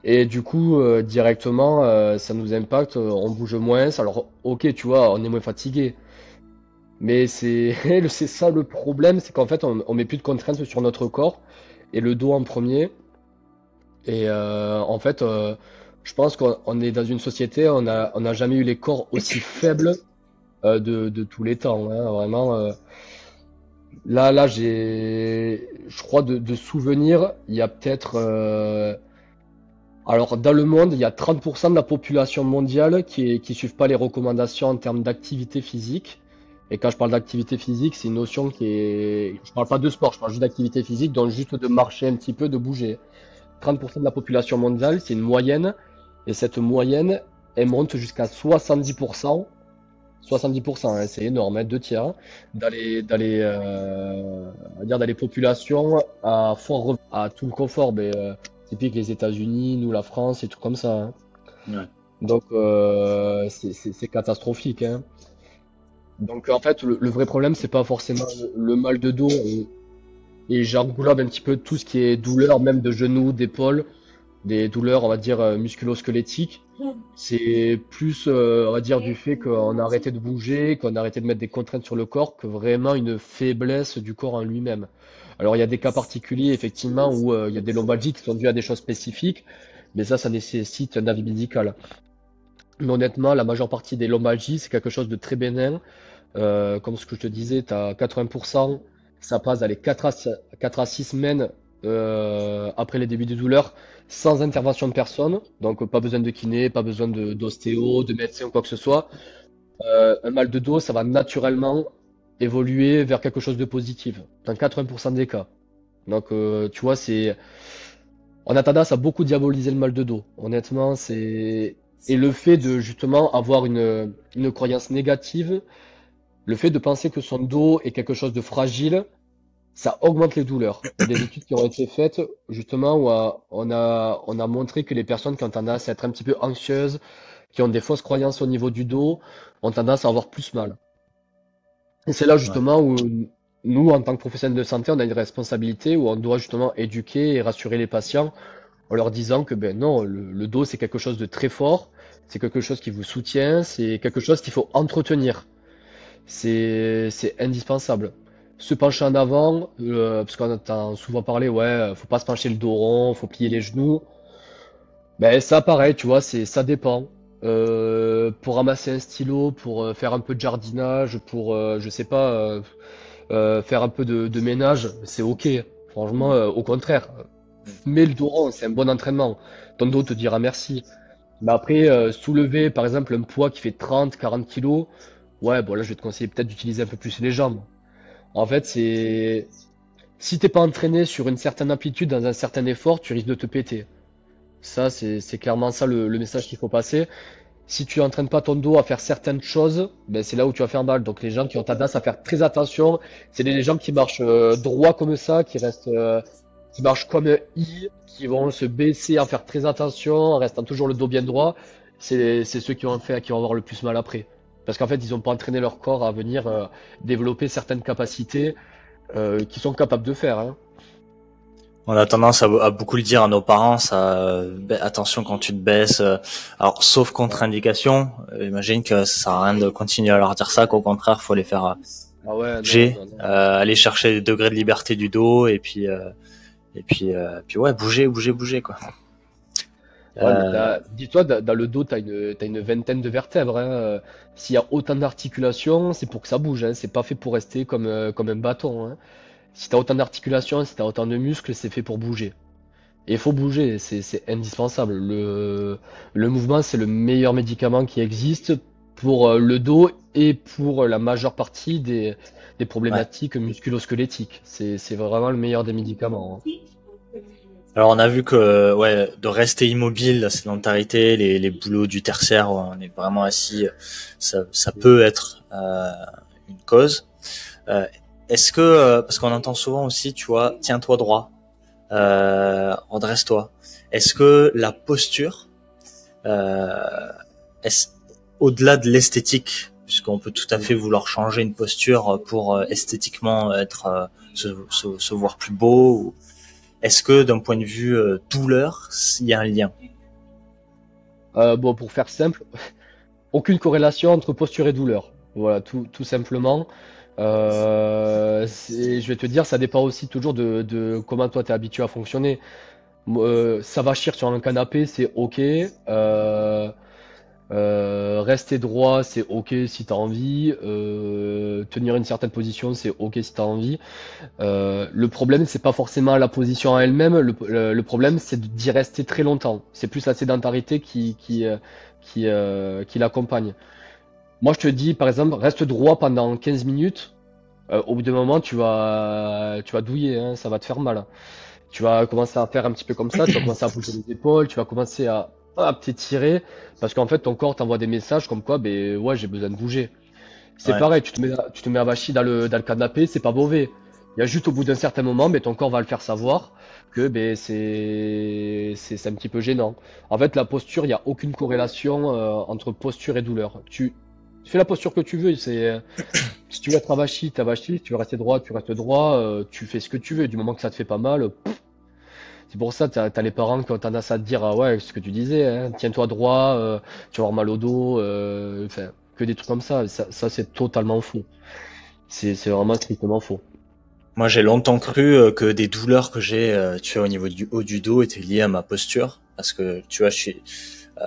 Et du coup, directement, ça nous impacte, on bouge moins. Alors, ok, tu vois, on est moins fatigué. Mais c'est ça le problème, c'est qu'en fait, on met plus de contraintes sur notre corps. Et le dos en premier. Et en fait, je pense qu'on est dans une société, on n'a jamais eu les corps aussi faibles de tous les temps, hein, vraiment. Là, je crois de souvenirs, il y a peut-être, alors dans le monde, il y a 30% de la population mondiale qui suivent pas les recommandations en termes d'activité physique. Et quand je parle d'activité physique, c'est une notion je parle pas de sport, je parle juste d'activité physique, donc juste de marcher un petit peu, de bouger. 30% de la population mondiale, c'est une moyenne, et cette moyenne, elle monte jusqu'à 70% 70%, hein, c'est énorme, hein, 2 tiers, hein, on va dire dans les populations à à tout le confort, typique les États-Unis, nous la France et tout comme ça, hein. Ouais. Donc c'est catastrophique, hein. Donc en fait le vrai problème c'est pas forcément le mal de dos et j'englobe un petit peu tout ce qui est douleur même de genoux, d'épaule, des douleurs on va dire musculo-squelettiques. C'est plus on va dire du fait qu'on a arrêté de bouger, qu'on a arrêté de mettre des contraintes sur le corps que vraiment une faiblesse du corps en lui-même. Alors il y a des cas particuliers effectivement où il y a des lombalgies qui sont dues à des choses spécifiques, mais ça nécessite un avis médical. Mais honnêtement, la majeure partie des lombalgies, c'est quelque chose de très bénin. Comme ce que je te disais, tu as 80%, ça passe dans les 4 à 6 semaines après les débuts des douleurs, sans intervention de personne. Donc pas besoin de kiné, pas besoin d'ostéo, de médecin ou quoi que ce soit. Un mal de dos, ça va naturellement évoluer vers quelque chose de positif, dans 80% des cas. Donc tu vois, on a tendance à beaucoup diaboliser le mal de dos. Honnêtement, et le fait de justement avoir une croyance négative, le fait de penser que son dos est quelque chose de fragile, ça augmente les douleurs. Il y a des études qui ont été faites justement où on a montré que les personnes qui ont tendance à être un petit peu anxieuses, qui ont des fausses croyances au niveau du dos, ont tendance à avoir plus mal. Et c'est là Ouais. justement où nous, en tant que professionnels de santé, on a une responsabilité où on doit justement éduquer et rassurer les patients en leur disant que ben non, le dos c'est quelque chose de très fort, c'est quelque chose qui vous soutient, c'est quelque chose qu'il faut entretenir. C'est indispensable. Se pencher en avant, parce qu'on entend souvent parler, ouais, faut pas se pencher le dos rond, faut plier les genoux. Ben ça pareil, tu vois, ça dépend. Pour ramasser un stylo, pour faire un peu de jardinage, pour je sais pas, faire un peu de ménage, c'est ok. Franchement, au contraire. Mais le dos rond, c'est un bon entraînement. Ton dos te dira merci. Mais après, soulever par exemple un poids qui fait 30, 40 kilos, ouais, bon là je vais te conseiller peut-être d'utiliser un peu plus les jambes. En fait, si t'es pas entraîné sur une certaine amplitude dans un certain effort, tu risques de te péter. Ça, c'est clairement ça le message qu'il faut passer. Si tu entraînes pas ton dos à faire certaines choses, ben c'est là où tu vas faire mal. Donc les gens qui ont tendance à faire très attention, c'est les gens qui marchent droit comme ça, qui marchent comme un I, qui vont se baisser, en faire très attention, en restant toujours le dos bien droit. C'est ceux qui vont avoir le plus mal après. Parce qu'en fait, ils n'ont pas entraîné leur corps à venir développer certaines capacités qu'ils sont capables de faire, hein. On a tendance à beaucoup le dire à nos parents, attention quand tu te baisses. Alors, sauf contre-indication, imagine que ça sert à rien de continuer à leur dire ça, qu'au contraire, faut les faire Ah ouais, non, bouger, non, non. aller chercher des degrés de liberté du dos, puis ouais, bouger, quoi. Ouais, mais Euh, dis-toi, dans le dos, t'as une vingtaine de vertèbres, hein. S'il y a autant d'articulations, c'est pour que ça bouge, hein. C'est pas fait pour rester comme un bâton, hein. Si t'as autant d'articulations, si t'as autant de muscles, c'est fait pour bouger. Et il faut bouger, c'est indispensable. Le mouvement, c'est le meilleur médicament qui existe pour le dos et pour la majeure partie des ouais. problématiques musculo-squelettiques. C'est vraiment le meilleur des médicaments, hein. Alors, on a vu que, ouais, de rester immobile, la sédentarité, les boulots du tertiaire, où on est vraiment assis, ça peut être une cause. Euh, Est-ce que, parce qu'on entend souvent aussi, tu vois, tiens-toi droit, redresse-toi. Est-ce que la posture, euh, est au-delà de l'esthétique, puisqu'on peut tout à fait vouloir changer une posture pour esthétiquement être, se voir plus beau, est-ce que d'un point de vue douleur, il y a un lien? Bon, pour faire simple, aucune corrélation entre posture et douleur. Voilà, tout simplement. Je vais te dire, ça dépend aussi toujours de comment toi t'es habitué à fonctionner. S'avachir sur un canapé, c'est ok. Rester droit, c'est ok si t'as envie. Tenir une certaine position, c'est ok si t'as envie. Le problème, c'est pas forcément la position en elle-même. Le problème, c'est d'y rester très longtemps. C'est plus la sédentarité qui l'accompagne. Moi, je te dis, par exemple, reste droit pendant 15 minutes. Au bout d'un moment, tu vas douiller, hein, ça va te faire mal. Tu vas commencer à faire un petit peu comme ça, tu vas commencer à bouger les épaules, tu vas commencer à t'étirer, parce qu'en fait, ton corps t'envoie des messages comme quoi, ben ouais, j'ai besoin de bouger. C'est Ouais. pareil, tu te mets avachi dans le canapé, c'est pas mauvais. Il y a juste au bout d'un certain moment, mais ton corps va le faire savoir que ben, c'est un petit peu gênant. En fait, la posture, il n'y a aucune corrélation entre posture et douleur. Tu fais la posture que tu veux. Si tu veux être avachi, t'es avachi. Si tu veux rester droit, tu restes droit. Tu fais ce que tu veux. Du moment que ça te fait pas mal, c'est pour ça, t'as les parents qui ont tendance à te dire, ah ouais, ce que tu disais, hein, tiens-toi droit, tu vas avoir mal au dos, enfin, que des trucs comme ça. Ça, c'est totalement faux. C'est vraiment strictement faux. Moi, j'ai longtemps cru que des douleurs que j'ai, tu vois, au niveau du haut du dos étaient liées à ma posture. Parce que, tu vois, euh,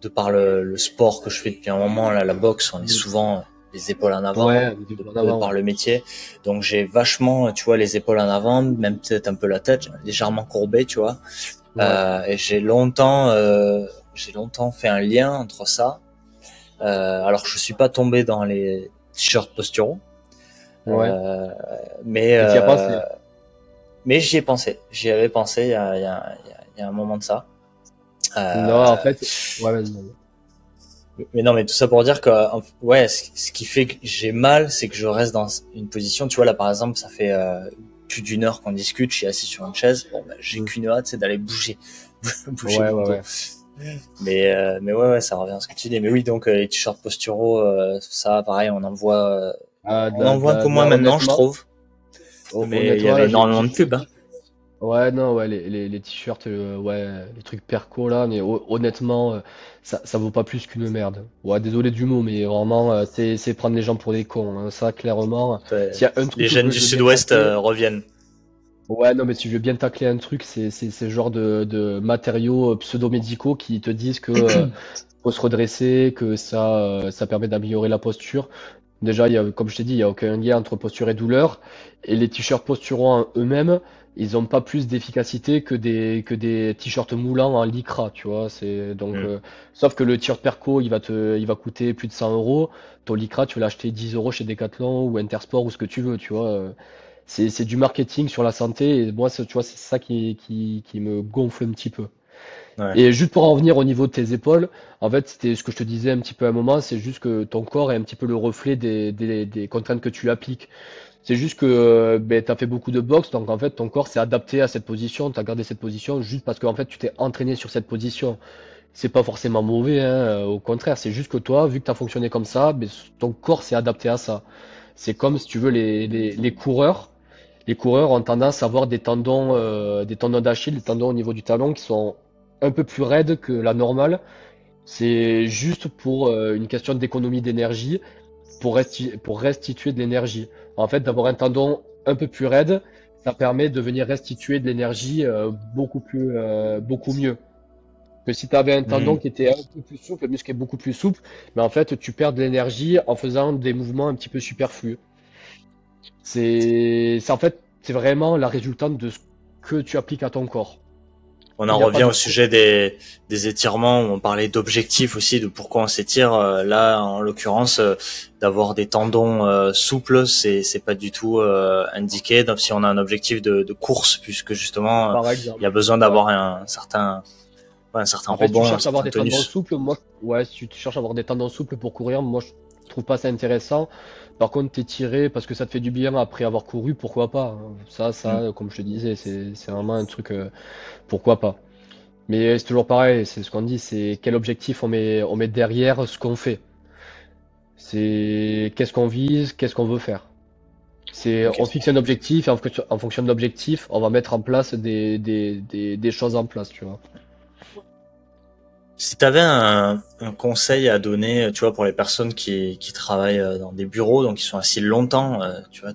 de par le sport que je fais depuis un moment, là, la boxe, on est Mm. souvent les épaules en avant, Ouais, des de, épaules en de avant, par ouais. le métier. Donc, j'ai vachement, tu vois, les épaules en avant, même peut-être un peu la tête, légèrement courbée, tu vois. Ouais, Et j'ai longtemps fait un lien entre ça. Alors, je suis pas tombé dans les t-shirts posturaux. ouais. Euh, mais Mais t'y as pensé. mais j'y ai pensé. J'y avais pensé il y a un moment de ça. Non, en Euh, fait, ouais, vas-y, vas-y. mais non, mais tout ça pour dire que ouais, ce qui fait que j'ai mal, c'est que je reste dans une position. Tu vois là, par exemple, ça fait plus d'une heure qu'on discute. Je suis assis sur une chaise. Bon, ben, j'ai Mm. qu'une hâte, c'est d'aller bouger, bouger Ouais, mon ouais, dos. ouais. Mais ouais, ça revient à ce que tu dis. Mais oui, donc les t-shirts posturaux, ça, pareil, on en voit un peu moins maintenant, je Honnêtement, trouve. Mais il y honnêtement, avait là, énormément de pubs. Hein. ouais, non, ouais, les t-shirts, ouais, les trucs perco là, mais honnêtement, ça vaut pas plus qu'une merde. Ouais, désolé du mot, mais vraiment, c'est prendre les gens pour des cons, hein. Ça, clairement, s'il y a un Les truc jeunes que du je veux bien Sud-Ouest tacler, reviennent. ouais, non, mais si je veux bien tacler un truc, c'est ce genre de matériaux pseudo-médicaux qui te disent que faut se redresser, que ça permet d'améliorer la posture. Déjà, comme je t'ai dit, il y a aucun lien entre posture et douleur. Et les t-shirts posturaux en eux-mêmes, ils ont pas plus d'efficacité que des t-shirts moulants en lycra, tu vois. Hmm. Sauf que le t-shirt perco, il va coûter plus de 100 euros. Ton lycra, tu vas l'acheter 10 euros chez Decathlon ou Intersport ou ce que tu veux, tu vois. C'est du marketing sur la santé. Et moi, tu vois, c'est ça qui me gonfle un petit peu. Ouais. Et juste pour en revenir au niveau de tes épaules, en fait, c'était ce que je te disais un petit peu à un moment, c'est juste que ton corps est un petit peu le reflet des contraintes que tu appliques. C'est juste que ben, tu as fait beaucoup de boxe, donc en fait, ton corps s'est adapté à cette position, tu as gardé cette position juste parce qu'en fait, tu t'es entraîné sur cette position. C'est pas forcément mauvais, hein, au contraire, c'est juste que toi, vu que tu as fonctionné comme ça, ben, ton corps s'est adapté à ça. C'est comme, si tu veux, les coureurs. Les coureurs ont tendance à avoir des tendons d'Achille, des tendons au niveau du talon qui sont un peu plus raides que la normale. C'est juste pour une question d'économie d'énergie, pour restituer de l'énergie. En fait, d'avoir un tendon un peu plus raide, ça permet de venir restituer de l'énergie beaucoup mieux. Que si tu avais un tendon Hmm. qui était un peu plus souple, le muscle est beaucoup plus souple, mais en fait, tu perds de l'énergie en faisant des mouvements un petit peu superflus. En fait, c'est vraiment la résultante de ce que tu appliques à ton corps. On Il en n'y a pas revient de au sujet des étirements, où on parlait d'objectifs aussi, de pourquoi on s'étire. Là, en l'occurrence, d'avoir des tendons souples, c'est pas du tout indiqué. Donc, si on a un objectif de course, puisque justement, par il y a exemple. besoin Ouais. d'avoir un certain En fait, si tu rebond, un cherches à avoir certain des tendons tonus. souples, moi, ouais, si tu cherches à avoir des tendons souples pour courir, moi, je trouve pas ça intéressant. Par contre, t'étirer parce que ça te fait du bien après avoir couru, pourquoi pas, hein. Hmm. Comme je te disais, c'est vraiment un truc, pourquoi pas. Mais c'est toujours pareil, c'est ce qu'on dit, c'est quel objectif on met derrière ce qu'on fait. C'est qu'est-ce qu'on vise, qu'est-ce qu'on veut faire. Ok. On fixe un objectif et en fonction de l'objectif, on va mettre en place des choses en place, tu vois. Si tu avais un conseil à donner, tu vois, pour les personnes qui travaillent dans des bureaux, donc qui sont assis longtemps, tu vois,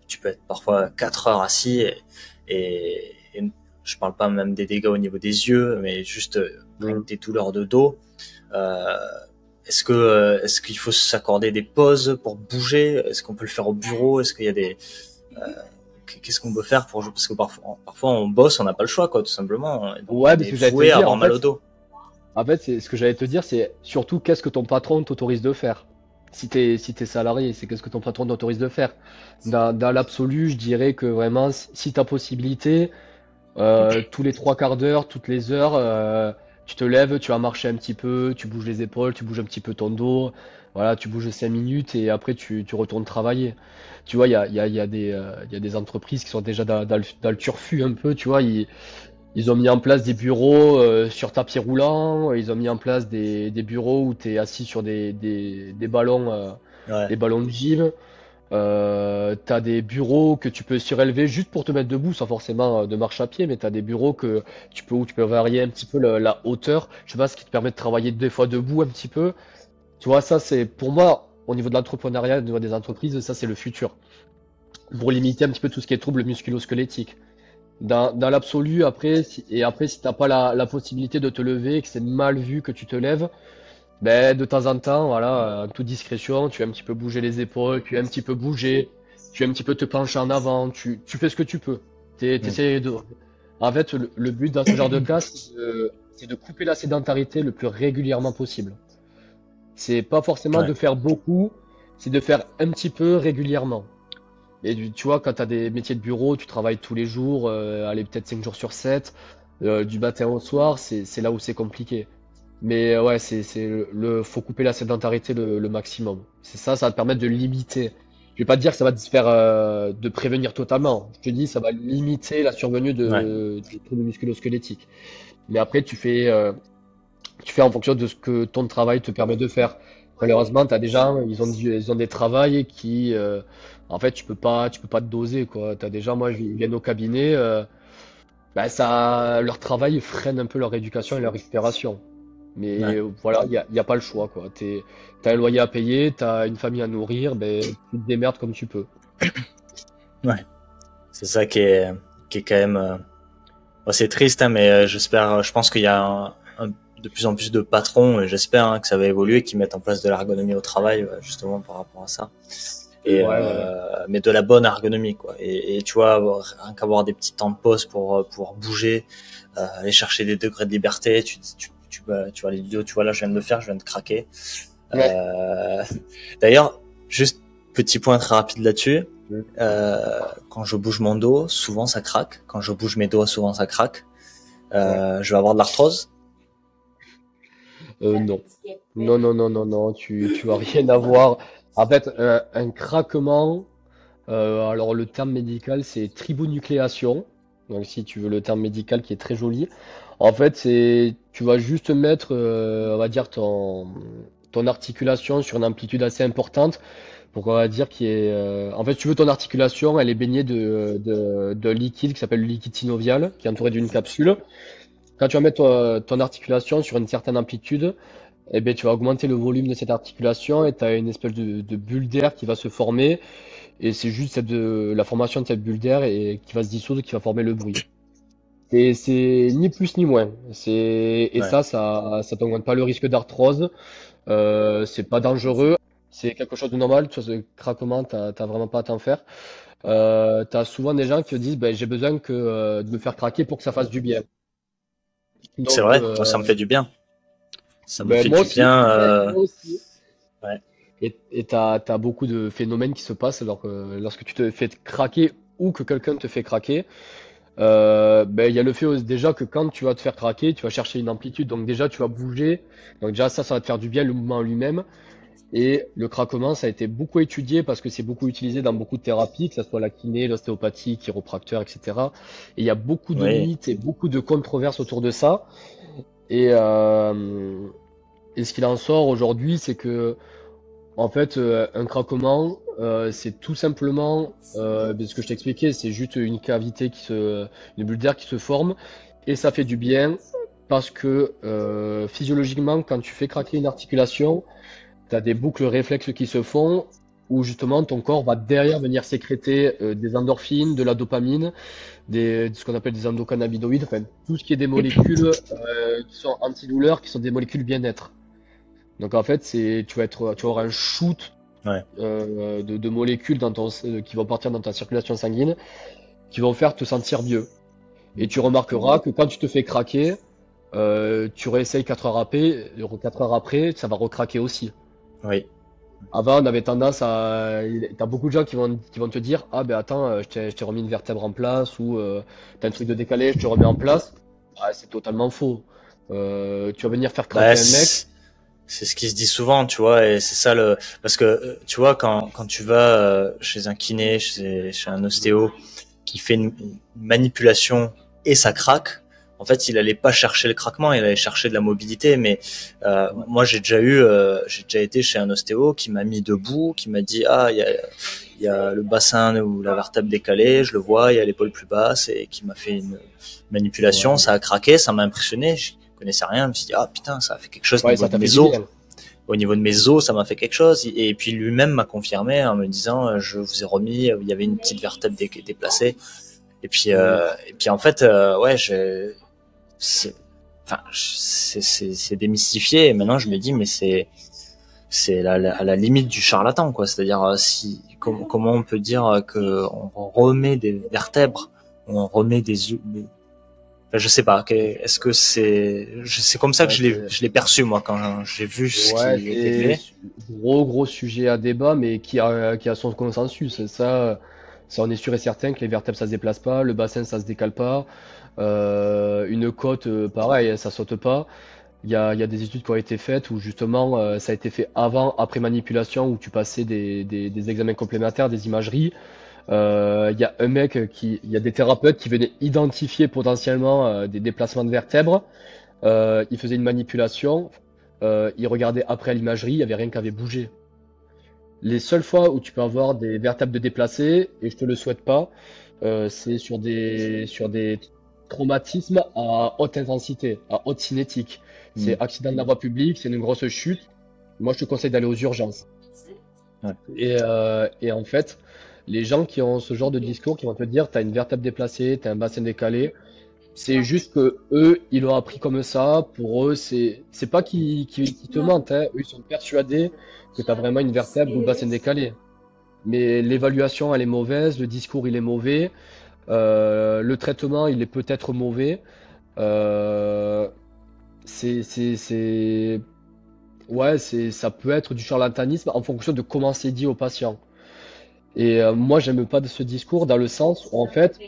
tu peux être parfois 4 heures assis et je parle pas même des dégâts au niveau des yeux, mais juste rien que des douleurs de dos. Euh, est-ce qu'il faut s'accorder des pauses pour bouger? Est-ce qu'on peut le faire au bureau? Est-ce qu'il y a qu'est-ce qu'on peut faire pour parce que parfois on bosse, on n'a pas le choix, quoi, tout simplement. Donc Ouais, on mais ce est que j'allais te voué à dire, avoir mal au dos. en fait, c'est ce que j'allais te dire, c'est surtout qu'est-ce que ton patron t'autorise de faire. Si t'es salarié, c'est qu'est-ce que ton patron t'autorise de faire. Dans l'absolu, je dirais que vraiment, si t'as possibilité, tous les trois quarts d'heure, toutes les heures, Tu te lèves, tu vas marcher un petit peu, tu bouges les épaules, tu bouges un petit peu ton dos, voilà, tu bouges 5 minutes et après tu retournes travailler. Tu vois, il y a des entreprises qui sont déjà dans le turfu un peu, tu vois, ils ont mis en place des bureaux sur tapis roulant, ils ont mis en place des bureaux où tu es assis sur Ouais, des ballons de gym. T'as des bureaux que tu peux surélever juste pour te mettre debout sans forcément de marche à pied, mais t'as des bureaux où tu peux varier un petit peu la hauteur. Je sais pas, ce qui te permet de travailler des fois debout un petit peu. Tu vois, ça c'est pour moi, au niveau de l'entrepreneuriat, au niveau des entreprises, ça c'est le futur. Pour limiter un petit peu tout ce qui est troubles musculo-squelettiques. Dans l'absolu, après, si t'as pas la possibilité de te lever et que c'est mal vu que tu te lèves, ben, de temps en temps, voilà, en toute discrétion, tu vas un petit peu bouger les épaules, tu vas un petit peu bouger, tu vas un petit peu te pencher en avant, tu fais ce que tu peux. mm, T'essaies de... En fait, le but dans ce genre de cas, c'est de couper la sédentarité le plus régulièrement possible. C'est pas forcément de ouais, faire beaucoup, c'est de faire un petit peu régulièrement. Et tu vois, quand tu as des métiers de bureau, tu travailles tous les jours, allez, peut-être 5 jours sur 7, du matin au soir, c'est là où c'est compliqué. Mais ouais, faut couper la sédentarité le maximum. C'est ça, ça va te permettre de limiter. Je vais pas te dire que ça va te faire, de prévenir totalement. Je te dis, ça va limiter la survenue ouais, des troubles musculo-squelettiques. Mais après, tu fais en fonction de ce que ton travail te permet de faire. Malheureusement, tu as des gens, ils ont des travails qui, en fait, tu peux pas te doser, quoi. T'as des gens, moi, ils viennent au cabinet, bah, leur travail freine un peu leur éducation et leur récupération. Mais ouais, voilà, y a pas le choix, quoi. T'as un loyer à payer, t'as une famille à nourrir, ben, tu te démerdes comme tu peux. ouais. C'est ça qui est quand même, bon, c'est triste, hein, mais je pense qu'il y a de plus en plus de patrons, et j'espère hein, que ça va évoluer, qui mettent en place de l'ergonomie au travail, justement par rapport à ça. Ouais, ouais, ouais. Mais de la bonne ergonomie, quoi. Et tu vois, rien qu'avoir des petits temps de pause pour pouvoir bouger, aller chercher des degrés de liberté. Tu vois les vidéos, tu vois là, je viens de le faire, je viens de craquer. Ouais. Euh, D'ailleurs, juste petit point très rapide là-dessus. Quand je bouge mon dos, souvent ça craque. Quand je bouge mes doigts, souvent ça craque. Ouais. Je vais avoir de l'arthrose. Non. Non, non, non, non, non, tu as rien à voir. En fait, un craquement, alors le terme médical, c'est tribonucléation. Donc si tu veux le terme médical qui est très joli. En fait, tu vas juste mettre, on va dire, ton articulation sur une amplitude assez importante pour qu'on va dire en fait, si tu veux ton articulation, elle est baignée de liquide qui s'appelle le liquide synovial, qui est entouré d'une capsule. Quand tu vas mettre ton articulation sur une certaine amplitude, eh ben, tu vas augmenter le volume de cette articulation et tu as une espèce de bulle d'air qui va se former. Et c'est juste la formation de cette bulle d'air qui va se dissoudre qui va former le bruit. Et c'est ni plus ni moins. Et Ouais, ça t'augmente pas le risque d'arthrose. C'est pas dangereux. C'est quelque chose de normal. Tu vois, ce craquement, t'as vraiment pas à t'en faire. T'as souvent des gens qui te disent, ben, j'ai besoin de me faire craquer pour que ça fasse du bien. c'est Donc, vrai. Moi, ça me fait du bien. Ça me ben, fait moi du aussi. bien. Moi aussi. Ouais, Et t'as beaucoup de phénomènes qui se passent lorsque tu te fais craquer ou que quelqu'un te fait craquer. Ben, il y a le fait déjà que quand tu vas te faire craquer, tu vas chercher une amplitude. Donc déjà, tu vas bouger. Donc déjà, ça va te faire du bien, le mouvement en lui-même. Et le craquement, ça a été beaucoup étudié parce que c'est beaucoup utilisé dans beaucoup de thérapies, que ce soit la kiné, l'ostéopathie, chiropracteur, etc. Et il y a beaucoup de oui, mythes et beaucoup de controverses autour de ça. Et, euh, et ce qu'il en sort aujourd'hui, c'est que en fait, un craquement, c'est tout simplement, ce que je t'expliquais, c'est juste une bulle d'air qui se forme, et ça fait du bien parce que physiologiquement, quand tu fais craquer une articulation, tu as des boucles réflexes qui se font, où justement ton corps va derrière venir sécréter des endorphines, de la dopamine, ce qu'on appelle des endocannabinoïdes, enfin tout ce qui est des molécules qui sont antidouleurs, qui sont des molécules bien-être. Donc en fait, tu vas avoir un shoot ouais, de molécules qui vont partir dans ta circulation sanguine, qui vont faire te sentir mieux. Et tu remarqueras que quand tu te fais craquer, tu réessayes 4 heures après, ça va recraquer aussi. oui, Avant, on avait tendance t'as beaucoup de gens qui vont te dire, ah ben attends, je t'ai remis une vertèbre en place ou t'as un truc de décalé, je te remets en place. Ah, c'est totalement faux. Tu vas venir faire Bah, craquer un mec. c'est ce qui se dit souvent, tu vois, et c'est ça parce que tu vois quand tu vas chez un kiné, chez un ostéo qui fait une manipulation et ça craque. En fait, il allait pas chercher le craquement, il allait chercher de la mobilité. Mais moi, j'ai déjà été chez un ostéo qui m'a mis debout, qui m'a dit il y a le bassin ou la vertèbre décalée, je le vois, il y a l'épaule plus basse, et qui m'a fait une manipulation. Ouais. Ça a craqué, ça m'a impressionné. Je connaissais rien, je me suis dit putain, ça a fait quelque chose au Ouais, niveau ça de t'a fait mes du os. bien. Au niveau de mes os, ça m'a fait quelque chose. Et puis lui-même m'a confirmé en me disant, je vous ai remis, il y avait une petite vertèbre déplacée. Et puis en fait, ouais, c'est démystifié. Et maintenant, je me dis, mais c'est à la limite du charlatan, quoi. C'est-à-dire, comment on peut dire que on remet des vertèbres, on remet enfin, je sais pas. Est-ce que c'est comme ça que Ouais, je l'ai perçu, moi, quand j'ai vu ce ouais, qui était fait. c'est gros sujet à débat, mais qui a son consensus. Ça, on est sûr et certain que les vertèbres ça se déplace pas, le bassin ça se décale pas, une côte, pareil, ça saute pas. Il y a des études qui ont été faites où justement ça a été fait avant, après manipulation, où tu passais des examens complémentaires, des imageries. Il y a des thérapeutes qui venaient identifier potentiellement des déplacements de vertèbres. Ils faisaient une manipulation, ils regardaient après l'imagerie, il n'y avait rien qui avait bougé. Les seules fois où tu peux avoir des vertèbres de déplacés, et je te le souhaite pas, c'est sur des traumatismes à haute intensité, à haute cinétique. Mm. C'est accident de la voie publique, c'est une grosse chute. Moi, je te conseille d'aller aux urgences. Ouais. Et en fait, les gens qui ont ce genre de discours, qui vont te dire, t'as une vertèbre déplacée, t'as un bassin décalé, c'est juste que eux, ils l'ont appris comme ça. Pour eux, c'est pas qu'ils te mentent, hein. Eux, ils sont persuadés que t'as vraiment une vertèbre ou le bassin décalé. Mais l'évaluation, elle est mauvaise, le discours, il est mauvais, le traitement, il est peut-être mauvais. Euh, c'est, ouais, ça peut être du charlatanisme en fonction de comment c'est dit au patient. Et moi, j'aime pas de ce discours dans le sens où, en fait,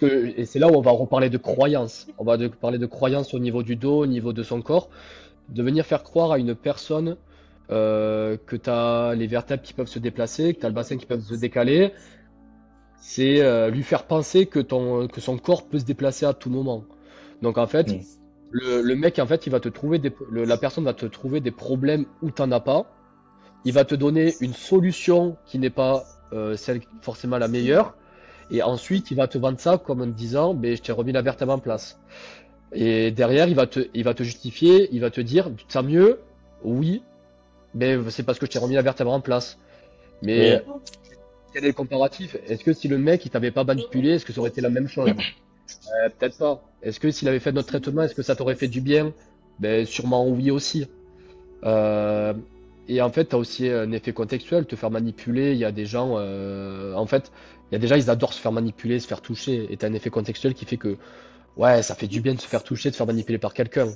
et c'est là où on va reparler de croyances. On va parler de croyances au niveau du dos, au niveau de son corps. De venir faire croire à une personne que tu as les vertèbres qui peuvent se déplacer, que tu as le bassin qui peut se décaler, c'est lui faire penser que son corps peut se déplacer à tout moment. Donc en fait, Mm. le mec, en fait, il va te trouver la personne va te trouver des problèmes où t'en as pas. Il va te donner une solution qui n'est pas celle forcément la meilleure. Et ensuite, il va te vendre ça comme en te disant, ben, je t'ai remis la vertèbre en place. Et derrière, il va te justifier, il va te dire, tu te sens mieux? Oui, mais c'est parce que je t'ai remis la vertèbre en place. Oui. Mais quel est le comparatif? Est-ce que si le mec, il t'avait pas manipulé, est-ce que ça aurait été la même chose? Peut-être pas. Est-ce que s'il avait fait notre traitement, est-ce que ça t'aurait fait du bien? Ben, sûrement oui aussi. Euh, et en fait, tu as aussi un effet contextuel, te faire manipuler. Il y a des gens, en fait, il y a des gens, ils adorent se faire manipuler, se faire toucher. Et tu as un effet contextuel qui fait que, ouais, ça fait du bien de se faire toucher, de se faire manipuler par quelqu'un.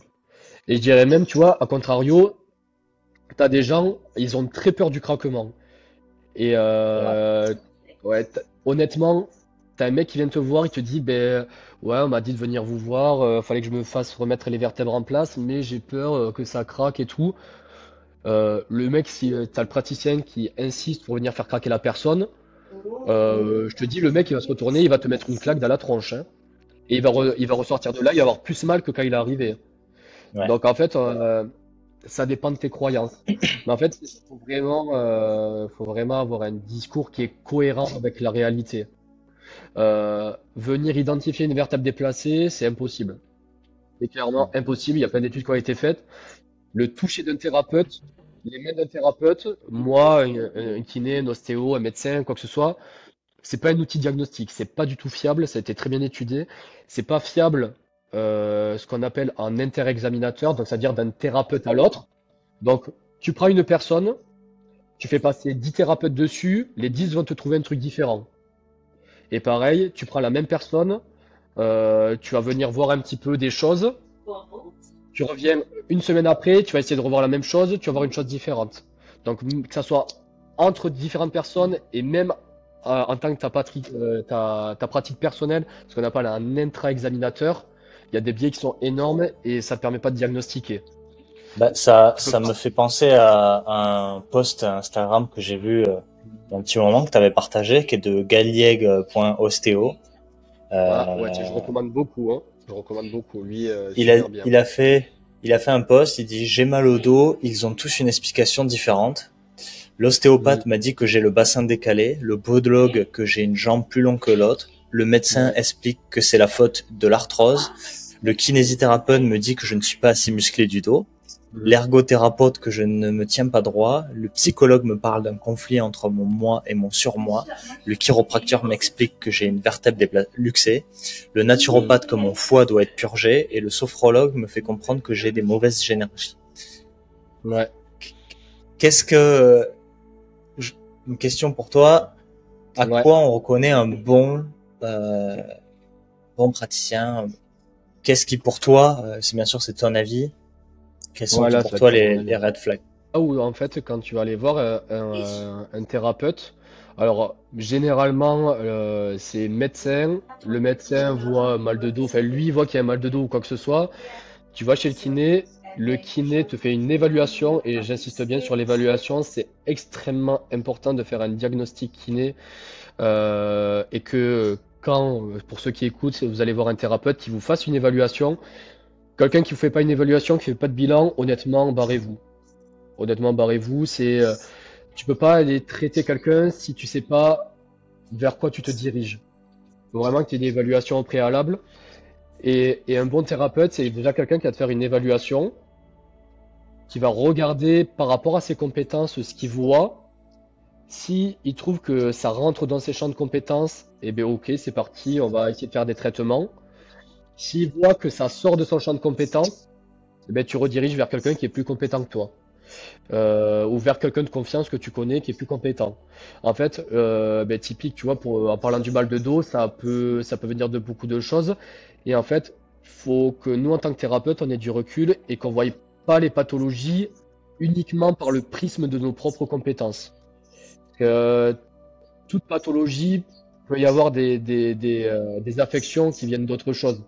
Et je dirais même, tu vois, à contrario, tu as des gens, ils ont très peur du craquement. Et ouais, honnêtement, t'as un mec qui vient te voir, il te dit, ben ouais, on m'a dit de venir vous voir, fallait que je me fasse remettre les vertèbres en place, mais j'ai peur que ça craque et tout. Le mec, si t'as le praticien qui insiste pour venir faire craquer la personne, je te dis, le mec, il va se retourner, il va te mettre une claque dans la tronche, hein. Et il va ressortir de là, il va avoir plus mal que quand il est arrivé. Ouais. Donc en fait, ça dépend de tes croyances. Mais en fait, faut vraiment avoir un discours qui est cohérent avec la réalité. Venir identifier une vertèbre déplacée, c'est impossible. C'est clairement impossible. Il y a plein d'études qui ont été faites. Le toucher d'un thérapeute, les mains d'un thérapeute, moi, un kiné, un ostéo, un médecin, quoi que ce soit, c'est pas un outil diagnostique. C'est pas du tout fiable. Ça a été très bien étudié. C'est pas fiable, ce qu'on appelle un interexaminateur, donc c'est-à-dire d'un thérapeute à l'autre. Donc, tu prends une personne, tu fais passer 10 thérapeutes dessus, les 10 vont te trouver un truc différent. Et pareil, tu prends la même personne, tu vas venir voir un petit peu des choses, tu reviens une semaine après, tu vas essayer de revoir la même chose, tu vas voir une chose différente. Donc que ça soit entre différentes personnes et même en tant que ta pratique personnelle, ce qu'on appelle un intra-examinateur, Il y a des biais qui sont énormes et ça permet pas de diagnostiquer. Bah, ça me fait penser à un post Instagram que j'ai vu il y a un petit moment que tu avais partagé, qui est de galliègue.ostéo. Ouais, je recommande beaucoup, hein. Je recommande beaucoup. Lui, Il a, super bien. il a fait un post, il dit: j'ai mal au dos, ils ont tous une explication différente. L'ostéopathe m'a dit que j'ai le bassin décalé, le podologue que j'ai une jambe plus longue que l'autre, le médecin explique que c'est la faute de l'arthrose, le kinésithérapeute me dit que je ne suis pas assez musclé du dos, l'ergothérapeute que je ne me tiens pas droit, le psychologue me parle d'un conflit entre mon moi et mon surmoi, le chiropracteur m'explique que j'ai une vertèbre luxée, le naturopathe que mon foie doit être purgé, et le sophrologue me fait comprendre que j'ai des mauvaises énergies. Ouais. Qu'est-ce que... Une question pour toi, à Ouais. quoi on reconnaît un bon praticien? Qu'est-ce qui pour toi, c'est bien sûr c'est ton avis, quels sont Voilà, pour ça va toi être mon les avis. red flags? Là où en fait, quand tu vas aller voir un thérapeute, alors généralement c'est médecin, le médecin voit un mal de dos, enfin lui il voit qu'il y a un mal de dos ou quoi que ce soit, tu vas chez le kiné te fait une évaluation et j'insiste bien sur l'évaluation, c'est extrêmement important de faire un diagnostic kiné et que quand, pour ceux qui écoutent, vous allez voir un thérapeute qui vous fasse une évaluation, quelqu'un qui vous fait pas une évaluation, qui fait pas de bilan, honnêtement, barrez-vous. Honnêtement, barrez-vous. Tu peux pas aller traiter quelqu'un si tu sais pas vers quoi tu te diriges. Faut vraiment que tu aies une évaluation au préalable. Et un bon thérapeute, c'est déjà quelqu'un qui va te faire une évaluation, qui va regarder par rapport à ses compétences ce qu'il voit. Si il trouve que ça rentre dans ses champs de compétences, eh bien ok, c'est parti, on va essayer de faire des traitements. S'il voit que ça sort de son champ de compétences, eh ben, tu rediriges vers quelqu'un qui est plus compétent que toi. Ou vers quelqu'un de confiance que tu connais qui est plus compétent. En fait, ben, typique, tu vois, en parlant du mal de dos, ça peut venir de beaucoup de choses. Et en fait, faut que nous, en tant que thérapeute, on ait du recul et qu'on ne voie pas les pathologies uniquement par le prisme de nos propres compétences. Euh, Toute pathologie peut y avoir des affections qui viennent d'autre chose.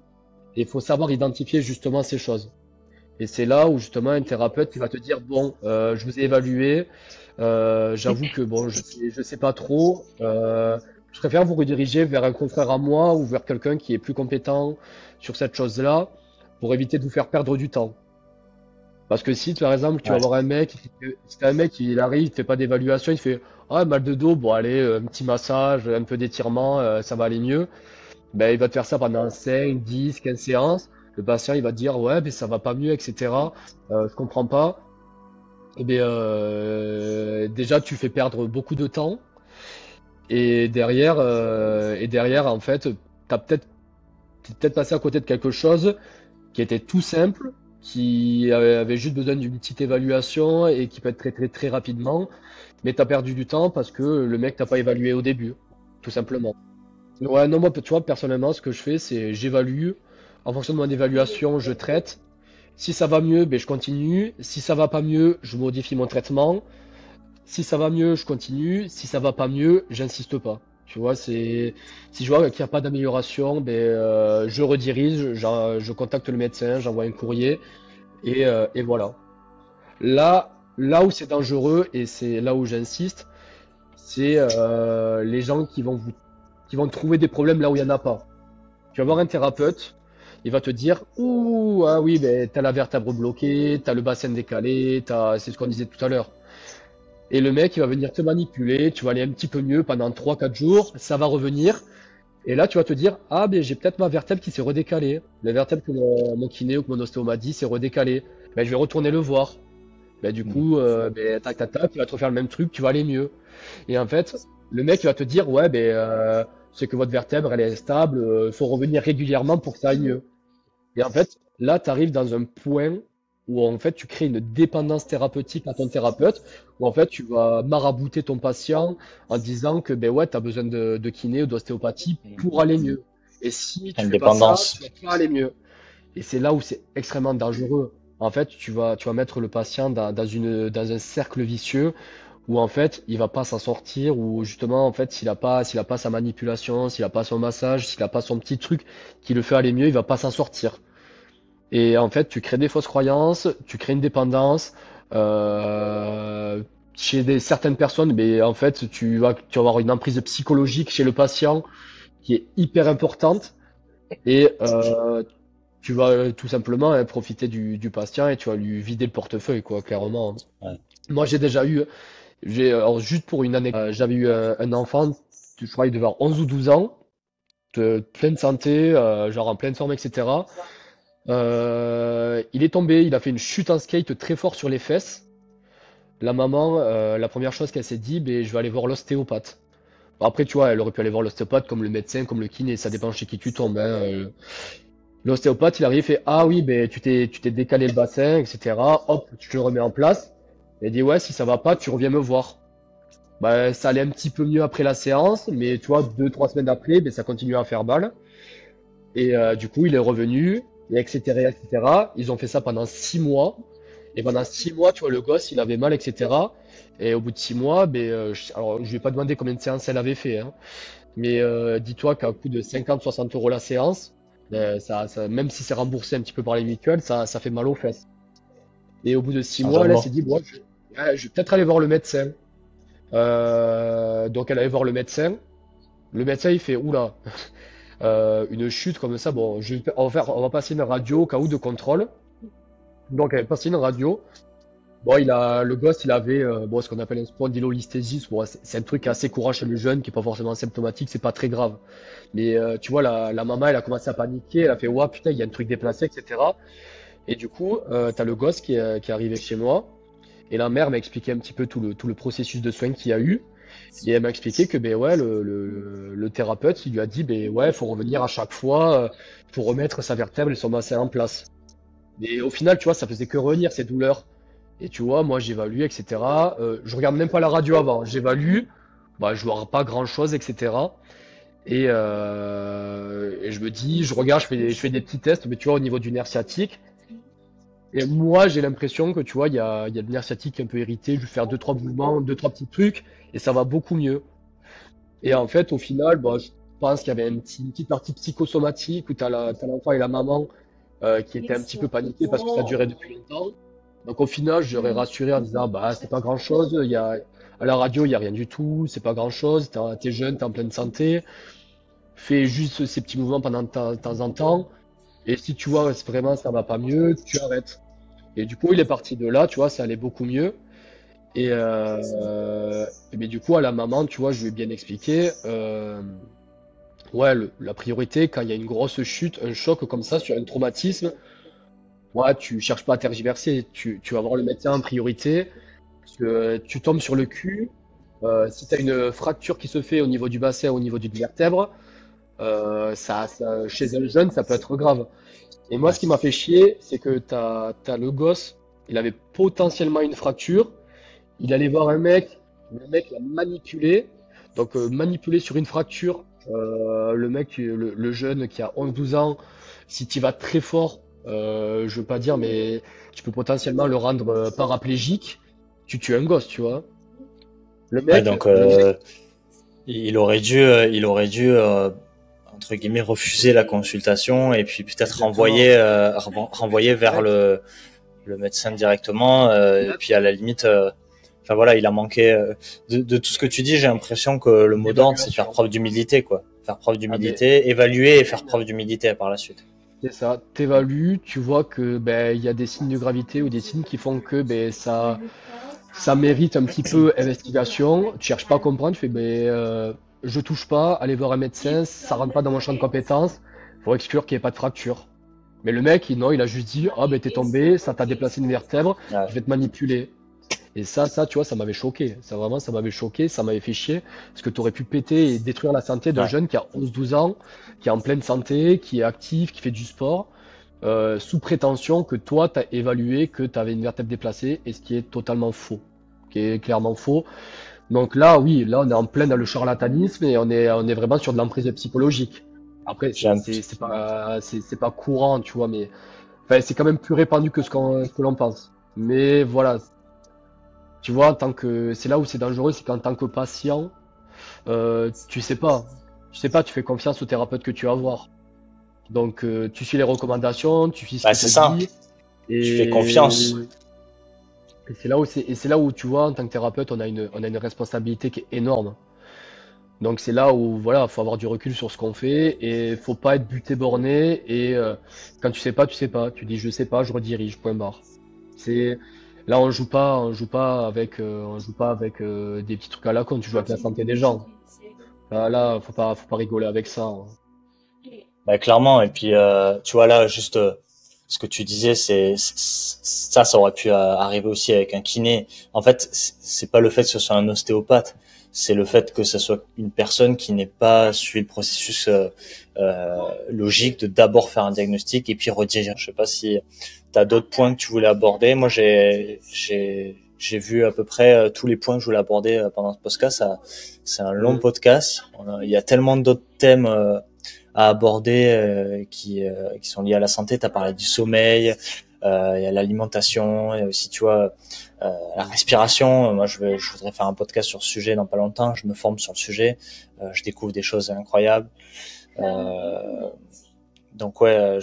Et il faut savoir identifier justement ces choses. Et c'est là où justement un thérapeute qui va te dire bon, je vous ai évalué, j'avoue que bon, je sais pas trop. Je préfère vous rediriger vers un confrère à moi ou vers quelqu'un qui est plus compétent sur cette chose-là pour éviter de vous faire perdre du temps. Parce que si, par exemple, tu vas Ouais. voir un mec, si t'as un mec qui il arrive, il fait pas d'évaluation, il fait ah mal de dos, bon allez, un petit massage, un peu d'étirement, ça va aller mieux. Ben, il va te faire ça pendant 5, 10, 15 séances. Le patient, il va te dire, ouais, mais ça va pas mieux, etc. Je comprends pas. Et bien, déjà, tu fais perdre beaucoup de temps. Et derrière, en fait, t'es peut-être passé à côté de quelque chose qui était tout simple, qui avait juste besoin d'une petite évaluation et qui peut être traité très rapidement. Mais t'as perdu du temps parce que le mec t'a pas évalué au début, tout simplement. Ouais, non, moi, tu vois, personnellement, ce que je fais, c'est j'évalue. En fonction de mon évaluation, je traite. Si ça va mieux, ben, je continue. Si ça va pas mieux, je modifie mon traitement. Si ça va mieux, je continue. Si ça va pas mieux, j'insiste pas. Tu vois, si je vois qu'il n'y a pas d'amélioration, ben, je redirige, je contacte le médecin, j'envoie un courrier et voilà. Là où c'est dangereux et c'est là où j'insiste, c'est les gens qui vont trouver des problèmes là où il n'y en a pas. Tu vas voir un thérapeute, il va te dire, ouh, ah oui, ben, t'as la vertèbre bloquée, t'as le bassin décalé, c'est ce qu'on disait tout à l'heure. Et le mec, il va venir te manipuler, tu vas aller un petit peu mieux pendant 3, 4 jours, ça va revenir. Et là, tu vas te dire, ah, ben, j'ai peut-être ma vertèbre qui s'est redécalée. La vertèbre que mon kiné ou que mon ostéo m'a dit s'est redécalée. Ben, je vais retourner le voir. Ben, du coup, ben, tac, tac, tac, tu vas te refaire le même truc, tu vas aller mieux. Et en fait, le mec il va te dire, ouais, ben, c'est que votre vertèbre, elle est stable, il faut revenir régulièrement pour que ça aille mieux. Et en fait, là, tu arrives dans un point où en fait, tu crées une dépendance thérapeutique à ton thérapeute, où en fait, tu vas marabouter ton patient en disant que, ben ouais, tu as besoin de kiné ou d'ostéopathie pour aller mieux. Et si tu Une fais pas ça, dépendance. tu vas pas aller mieux. Et c'est là où c'est extrêmement dangereux. En fait, tu vas mettre le patient dans un cercle vicieux où en fait, il va pas s'en sortir, ou justement, en fait, s'il a pas sa manipulation, s'il a pas son massage, s'il a pas son petit truc qui le fait aller mieux, il va pas s'en sortir. Et en fait, tu crées des fausses croyances, tu crées une dépendance. Euh, Chez certaines personnes, mais en fait, tu vas avoir une emprise psychologique chez le patient qui est hyper importante. Et tu vas tout simplement profiter du patient et tu vas lui vider le portefeuille, quoi, clairement. Ouais. Moi, alors, juste pour une année, j'avais eu un enfant, je crois, il devait avoir 11 ou 12 ans, de pleine santé, genre en pleine forme, etc. Il est tombé, il a fait une chute en skate très fort sur les fesses. La maman, la première chose qu'elle s'est dit, ben, je vais aller voir l'ostéopathe. Bon, après, tu vois, elle aurait pu aller voir l'ostéopathe comme le médecin, comme le kiné, ça dépend chez qui tu tombes, hein. L'ostéopathe, il arrive, il fait, ah oui, ben, tu t'es décalé le bassin, etc. Hop, tu te le remets en place. Il dit, ouais, si ça va pas, tu reviens me voir. Bah, ça allait un petit peu mieux après la séance, mais tu vois, 2, 3 semaines après, ben, ça continue à faire mal. Et du coup, il est revenu, et etc., etc. Ils ont fait ça pendant 6 mois. Et pendant 6 mois, tu vois, le gosse, il avait mal, etc. Et au bout de 6 mois, ben, alors, je lui ai pas demandé combien de séances elle avait fait, hein. Mais dis-toi qu'à coût de 50-60 € la séance, même si c'est remboursé un petit peu par les mutuelles, ça fait mal aux fesses. Et au bout de 6 mois, là, elle s'est Certainement. dit, bon, je vais peut-être aller voir le médecin. Donc elle allait voir le médecin. Le médecin, il fait, oula, une chute comme ça, bon, on va passer une radio au cas où de contrôle. Donc elle a passé une radio. Bon, le gosse, il avait bon, ce qu'on appelle un spondylolisthésis. Bon, c'est un truc assez courant chez le jeune qui est pas forcément symptomatique, c'est pas très grave. Mais tu vois, la maman, elle a commencé à paniquer, elle a fait, ouah, putain, il y a un truc déplacé, etc. Et du coup, t'as le gosse qui est arrivé chez moi. Et la mère m'a expliqué un petit peu tout le processus de soins qu'il y a eu. Et elle m'a expliqué que ben ouais, le thérapeute, il lui a dit, ben ouais, il faut revenir à chaque fois pour remettre sa vertèbre et son bassin en place. Mais au final, tu vois, ça faisait que revenir ces douleurs. Et tu vois, moi j'évalue, etc. Je regarde même pas la radio avant. J'évalue, bah, je vois pas grand-chose, etc. Et je me dis, je regarde, je fais des petits tests, mais tu vois, au niveau du nerf sciatique. Et moi, j'ai l'impression que, tu vois, il y a le nerf sciatique un peu irrité. Je vais faire 2, 3 mouvements, 2, 3 petits trucs, et ça va beaucoup mieux. Et en fait, au final, bah, je pense qu'il y avait une petite partie psychosomatique où t'as l'enfant et la maman qui étaient un petit peu paniqués parce que ça durait depuis longtemps. Donc au final, j'aurais rassuré en disant, bah, c'est pas grand-chose. À la radio, il y a rien du tout. C'est pas grand-chose. T'es jeune, t'es en pleine santé. Fais juste ces petits mouvements pendant de temps en temps. Et si tu vois vraiment ça va pas mieux, tu arrêtes. Et du coup, il est parti de là, tu vois, ça allait beaucoup mieux. Mais du coup, à la maman, tu vois, je lui ai bien expliqué. Ouais, la priorité, quand il y a une grosse chute, un choc comme ça, sur un traumatisme, ouais, tu cherches pas à tergiverser. Tu vas voir le médecin en priorité. Parce que tu tombes sur le cul. Si tu as une fracture qui se fait au niveau du bassin, au niveau d'une vertèbre, chez un jeune, ça peut être grave. Et moi, Ouais. ce qui m'a fait chier, c'est que t'as le gosse, il avait potentiellement une fracture. Il allait voir un mec, le mec l'a manipulé. Donc, manipulé sur une fracture, le mec, le jeune qui a 11 12 ans, si tu vas très fort, je veux pas dire, mais tu peux potentiellement le rendre paraplégique. Tu tues un gosse, tu vois. Le Ouais, mec, donc le mec, il aurait dû entre guillemets refuser la consultation et puis peut-être exactement. renvoyer vers Ouais, le médecin directement. Et là, puis à la limite, enfin voilà, il a manqué de tout ce que tu dis. J'ai l'impression que le mot d'ordre, c'est faire d'évaluation. preuve d'humilité, quoi. Faire preuve Ah, mais d'humilité, évaluer et faire preuve d'humilité par la suite. c'est ça, t'évalues, tu vois que ben il y a des signes de gravité ou des signes qui font que ben ça mérite un petit peu investigation. Tu cherches pas à comprendre, tu fais ben je touche pas, allez voir un médecin, ça rentre pas dans mon champ de compétences, faut exclure qu'il n'y ait pas de fracture. Mais le mec, non, il a juste dit ah ben t'es tombé, ça t'a déplacé une vertèbre, Ouais, je vais te manipuler. Et ça, tu vois, ça m'avait choqué. Ça vraiment, ça m'avait choqué, ça m'avait fait chier. Parce que tu aurais pu péter et détruire la santé d'un ouais, jeune qui a 11 12 ans, qui est en pleine santé, qui est actif, qui fait du sport, sous prétention que toi, tu as évalué que tu avais une vertèbre déplacée, et ce qui est totalement faux. Qui est clairement faux. Donc là, oui, là, on est en plein dans le charlatanisme et on est vraiment sur de l'emprise psychologique. Après, j'ai c'est un c'est- petit, c'est pas, c'est pas courant, tu vois, mais enfin, c'est quand même plus répandu que ce que l'on pense. Mais voilà, tu vois, c'est là où c'est dangereux, c'est qu'en tant que patient, tu sais pas, tu fais confiance au thérapeute que tu vas voir. Donc, tu suis les recommandations, tu suis ce Bah, qu'on c'est te ça. dit. Tu fais Et, confiance. et c'est là où tu vois, en tant que thérapeute, on a une responsabilité qui est énorme. Donc c'est là où voilà, faut avoir du recul sur ce qu'on fait et faut pas être buté borné et quand tu sais pas, tu sais pas. Tu dis je sais pas, je redirige, point barre. C'est là on joue pas avec des petits trucs à la con, tu joues avec la santé des gens. Là, faut pas rigoler avec ça, hein. Bah, clairement. Et puis, tu vois là, juste ce que tu disais, ça aurait pu arriver aussi avec un kiné. En fait, c'est pas le fait que ce soit un ostéopathe, c'est le fait que ce soit une personne qui n'ait pas suivi le processus logique de d'abord faire un diagnostic et puis rediriger. Je sais pas si tu as d'autres points que tu voulais aborder. Moi, j'ai vu à peu près tous les points que je voulais aborder pendant ce podcast. C'est un long Mm. podcast. Il y a tellement d'autres thèmes à aborder qui sont liés à la santé. Tu as parlé du sommeil, il y a l'alimentation, il y a aussi, tu vois, la respiration. Moi, je voudrais faire un podcast sur ce sujet dans pas longtemps. Je me forme sur le sujet. Je découvre des choses incroyables. Donc ouais,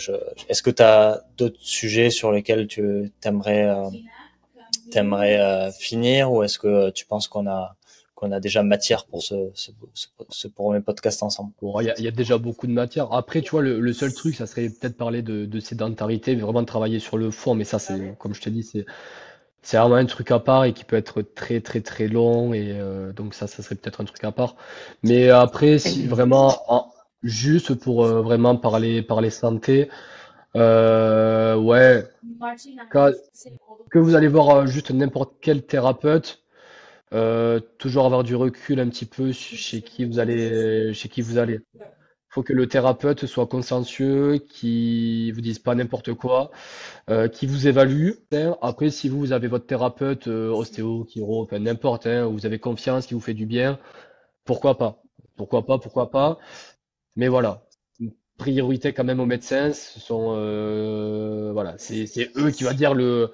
est-ce que tu as d'autres sujets sur lesquels tu t'aimerais finir, ou est-ce que tu penses qu'on a déjà matière pour ce premier podcast ensemble? Bon, il y a déjà beaucoup de matière. Après, tu vois, le seul truc, ça serait peut-être parler de sédentarité, mais vraiment de travailler sur le fond. Mais ça, c'est, comme je te dis, c'est vraiment un truc à part et qui peut être très très très long et donc ça serait peut-être un truc à part. Mais après, si vraiment juste pour vraiment parler santé, ouais, quand- que vous allez voir juste n'importe quel thérapeute, toujours avoir du recul un petit peu chez qui vous allez. Faut que le thérapeute soit consciencieux, qui vous dise pas n'importe quoi, qui vous évalue. Après, si vous avez votre thérapeute, ostéo, chiro, enfin n'importe, hein, où vous avez confiance, qui vous fait du bien, pourquoi pas? Pourquoi pas? Mais voilà, une priorité quand même aux médecins. Ce sont, voilà, c'est eux qui va dire le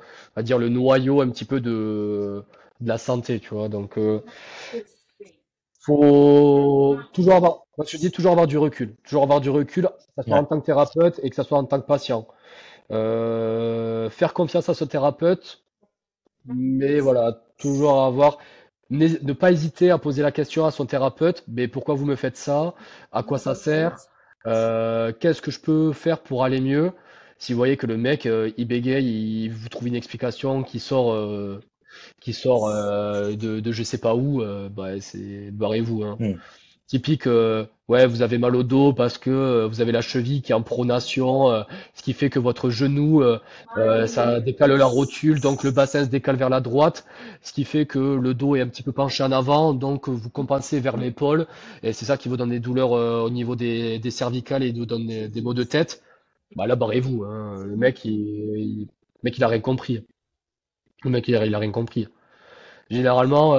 noyau un petit peu de la santé, tu vois. Donc, faut toujours avoir, moi je dis toujours avoir du recul, que ce soit en Ouais. tant que thérapeute et que ce soit en tant que patient. Faire confiance à ce thérapeute, mais voilà, toujours avoir, ne pas hésiter à poser la question à son thérapeute, mais pourquoi vous me faites ça? À quoi ça sert? Qu'est-ce que je peux faire pour aller mieux? Si vous voyez que le mec, il bégaye, il vous trouve une explication qui sort de je sais pas où, bah, c'est barrez-vous, hein. Hmm. Typique, ouais, vous avez mal au dos parce que vous avez la cheville qui est en pronation, ce qui fait que votre genou, ça décale la rotule, donc le bassin se décale vers la droite, ce qui fait que le dos est un petit peu penché en avant, donc vous compensez vers l'épaule, et c'est ça qui vous donne des douleurs au niveau des cervicales et vous donne des maux de tête. Bah là, barrez-vous, hein. Le mec, il a rien compris. Le mec, il a rien compris. Généralement,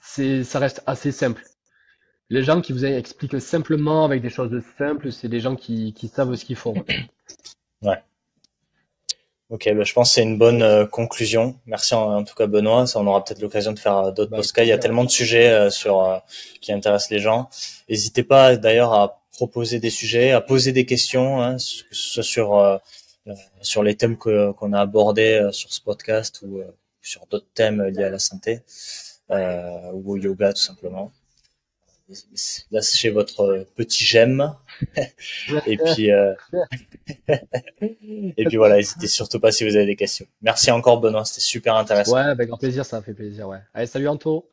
ça reste assez simple. Les gens qui vous expliquent simplement avec des choses simples, c'est des gens qui savent ce qu'ils font. Ouais. Ok, bah, je pense que c'est une bonne conclusion. Merci en tout cas Benoît. Ça, on aura peut-être l'occasion de faire d'autres Bah, avec podcasts. Il y a plaisir. tellement de sujets qui intéressent les gens. N'hésitez pas d'ailleurs à proposer des sujets, à poser des questions, hein, que ce soit sur les thèmes qu'on a abordés sur ce podcast, ou sur d'autres thèmes liés à la santé ou au yoga tout simplement. Lâchez votre petit j'aime. Et puis voilà, n'hésitez surtout pas si vous avez des questions. Merci encore Benoît, c'était super intéressant. Ouais, avec grand plaisir, ça me fait plaisir, ouais. Allez, salut Anto!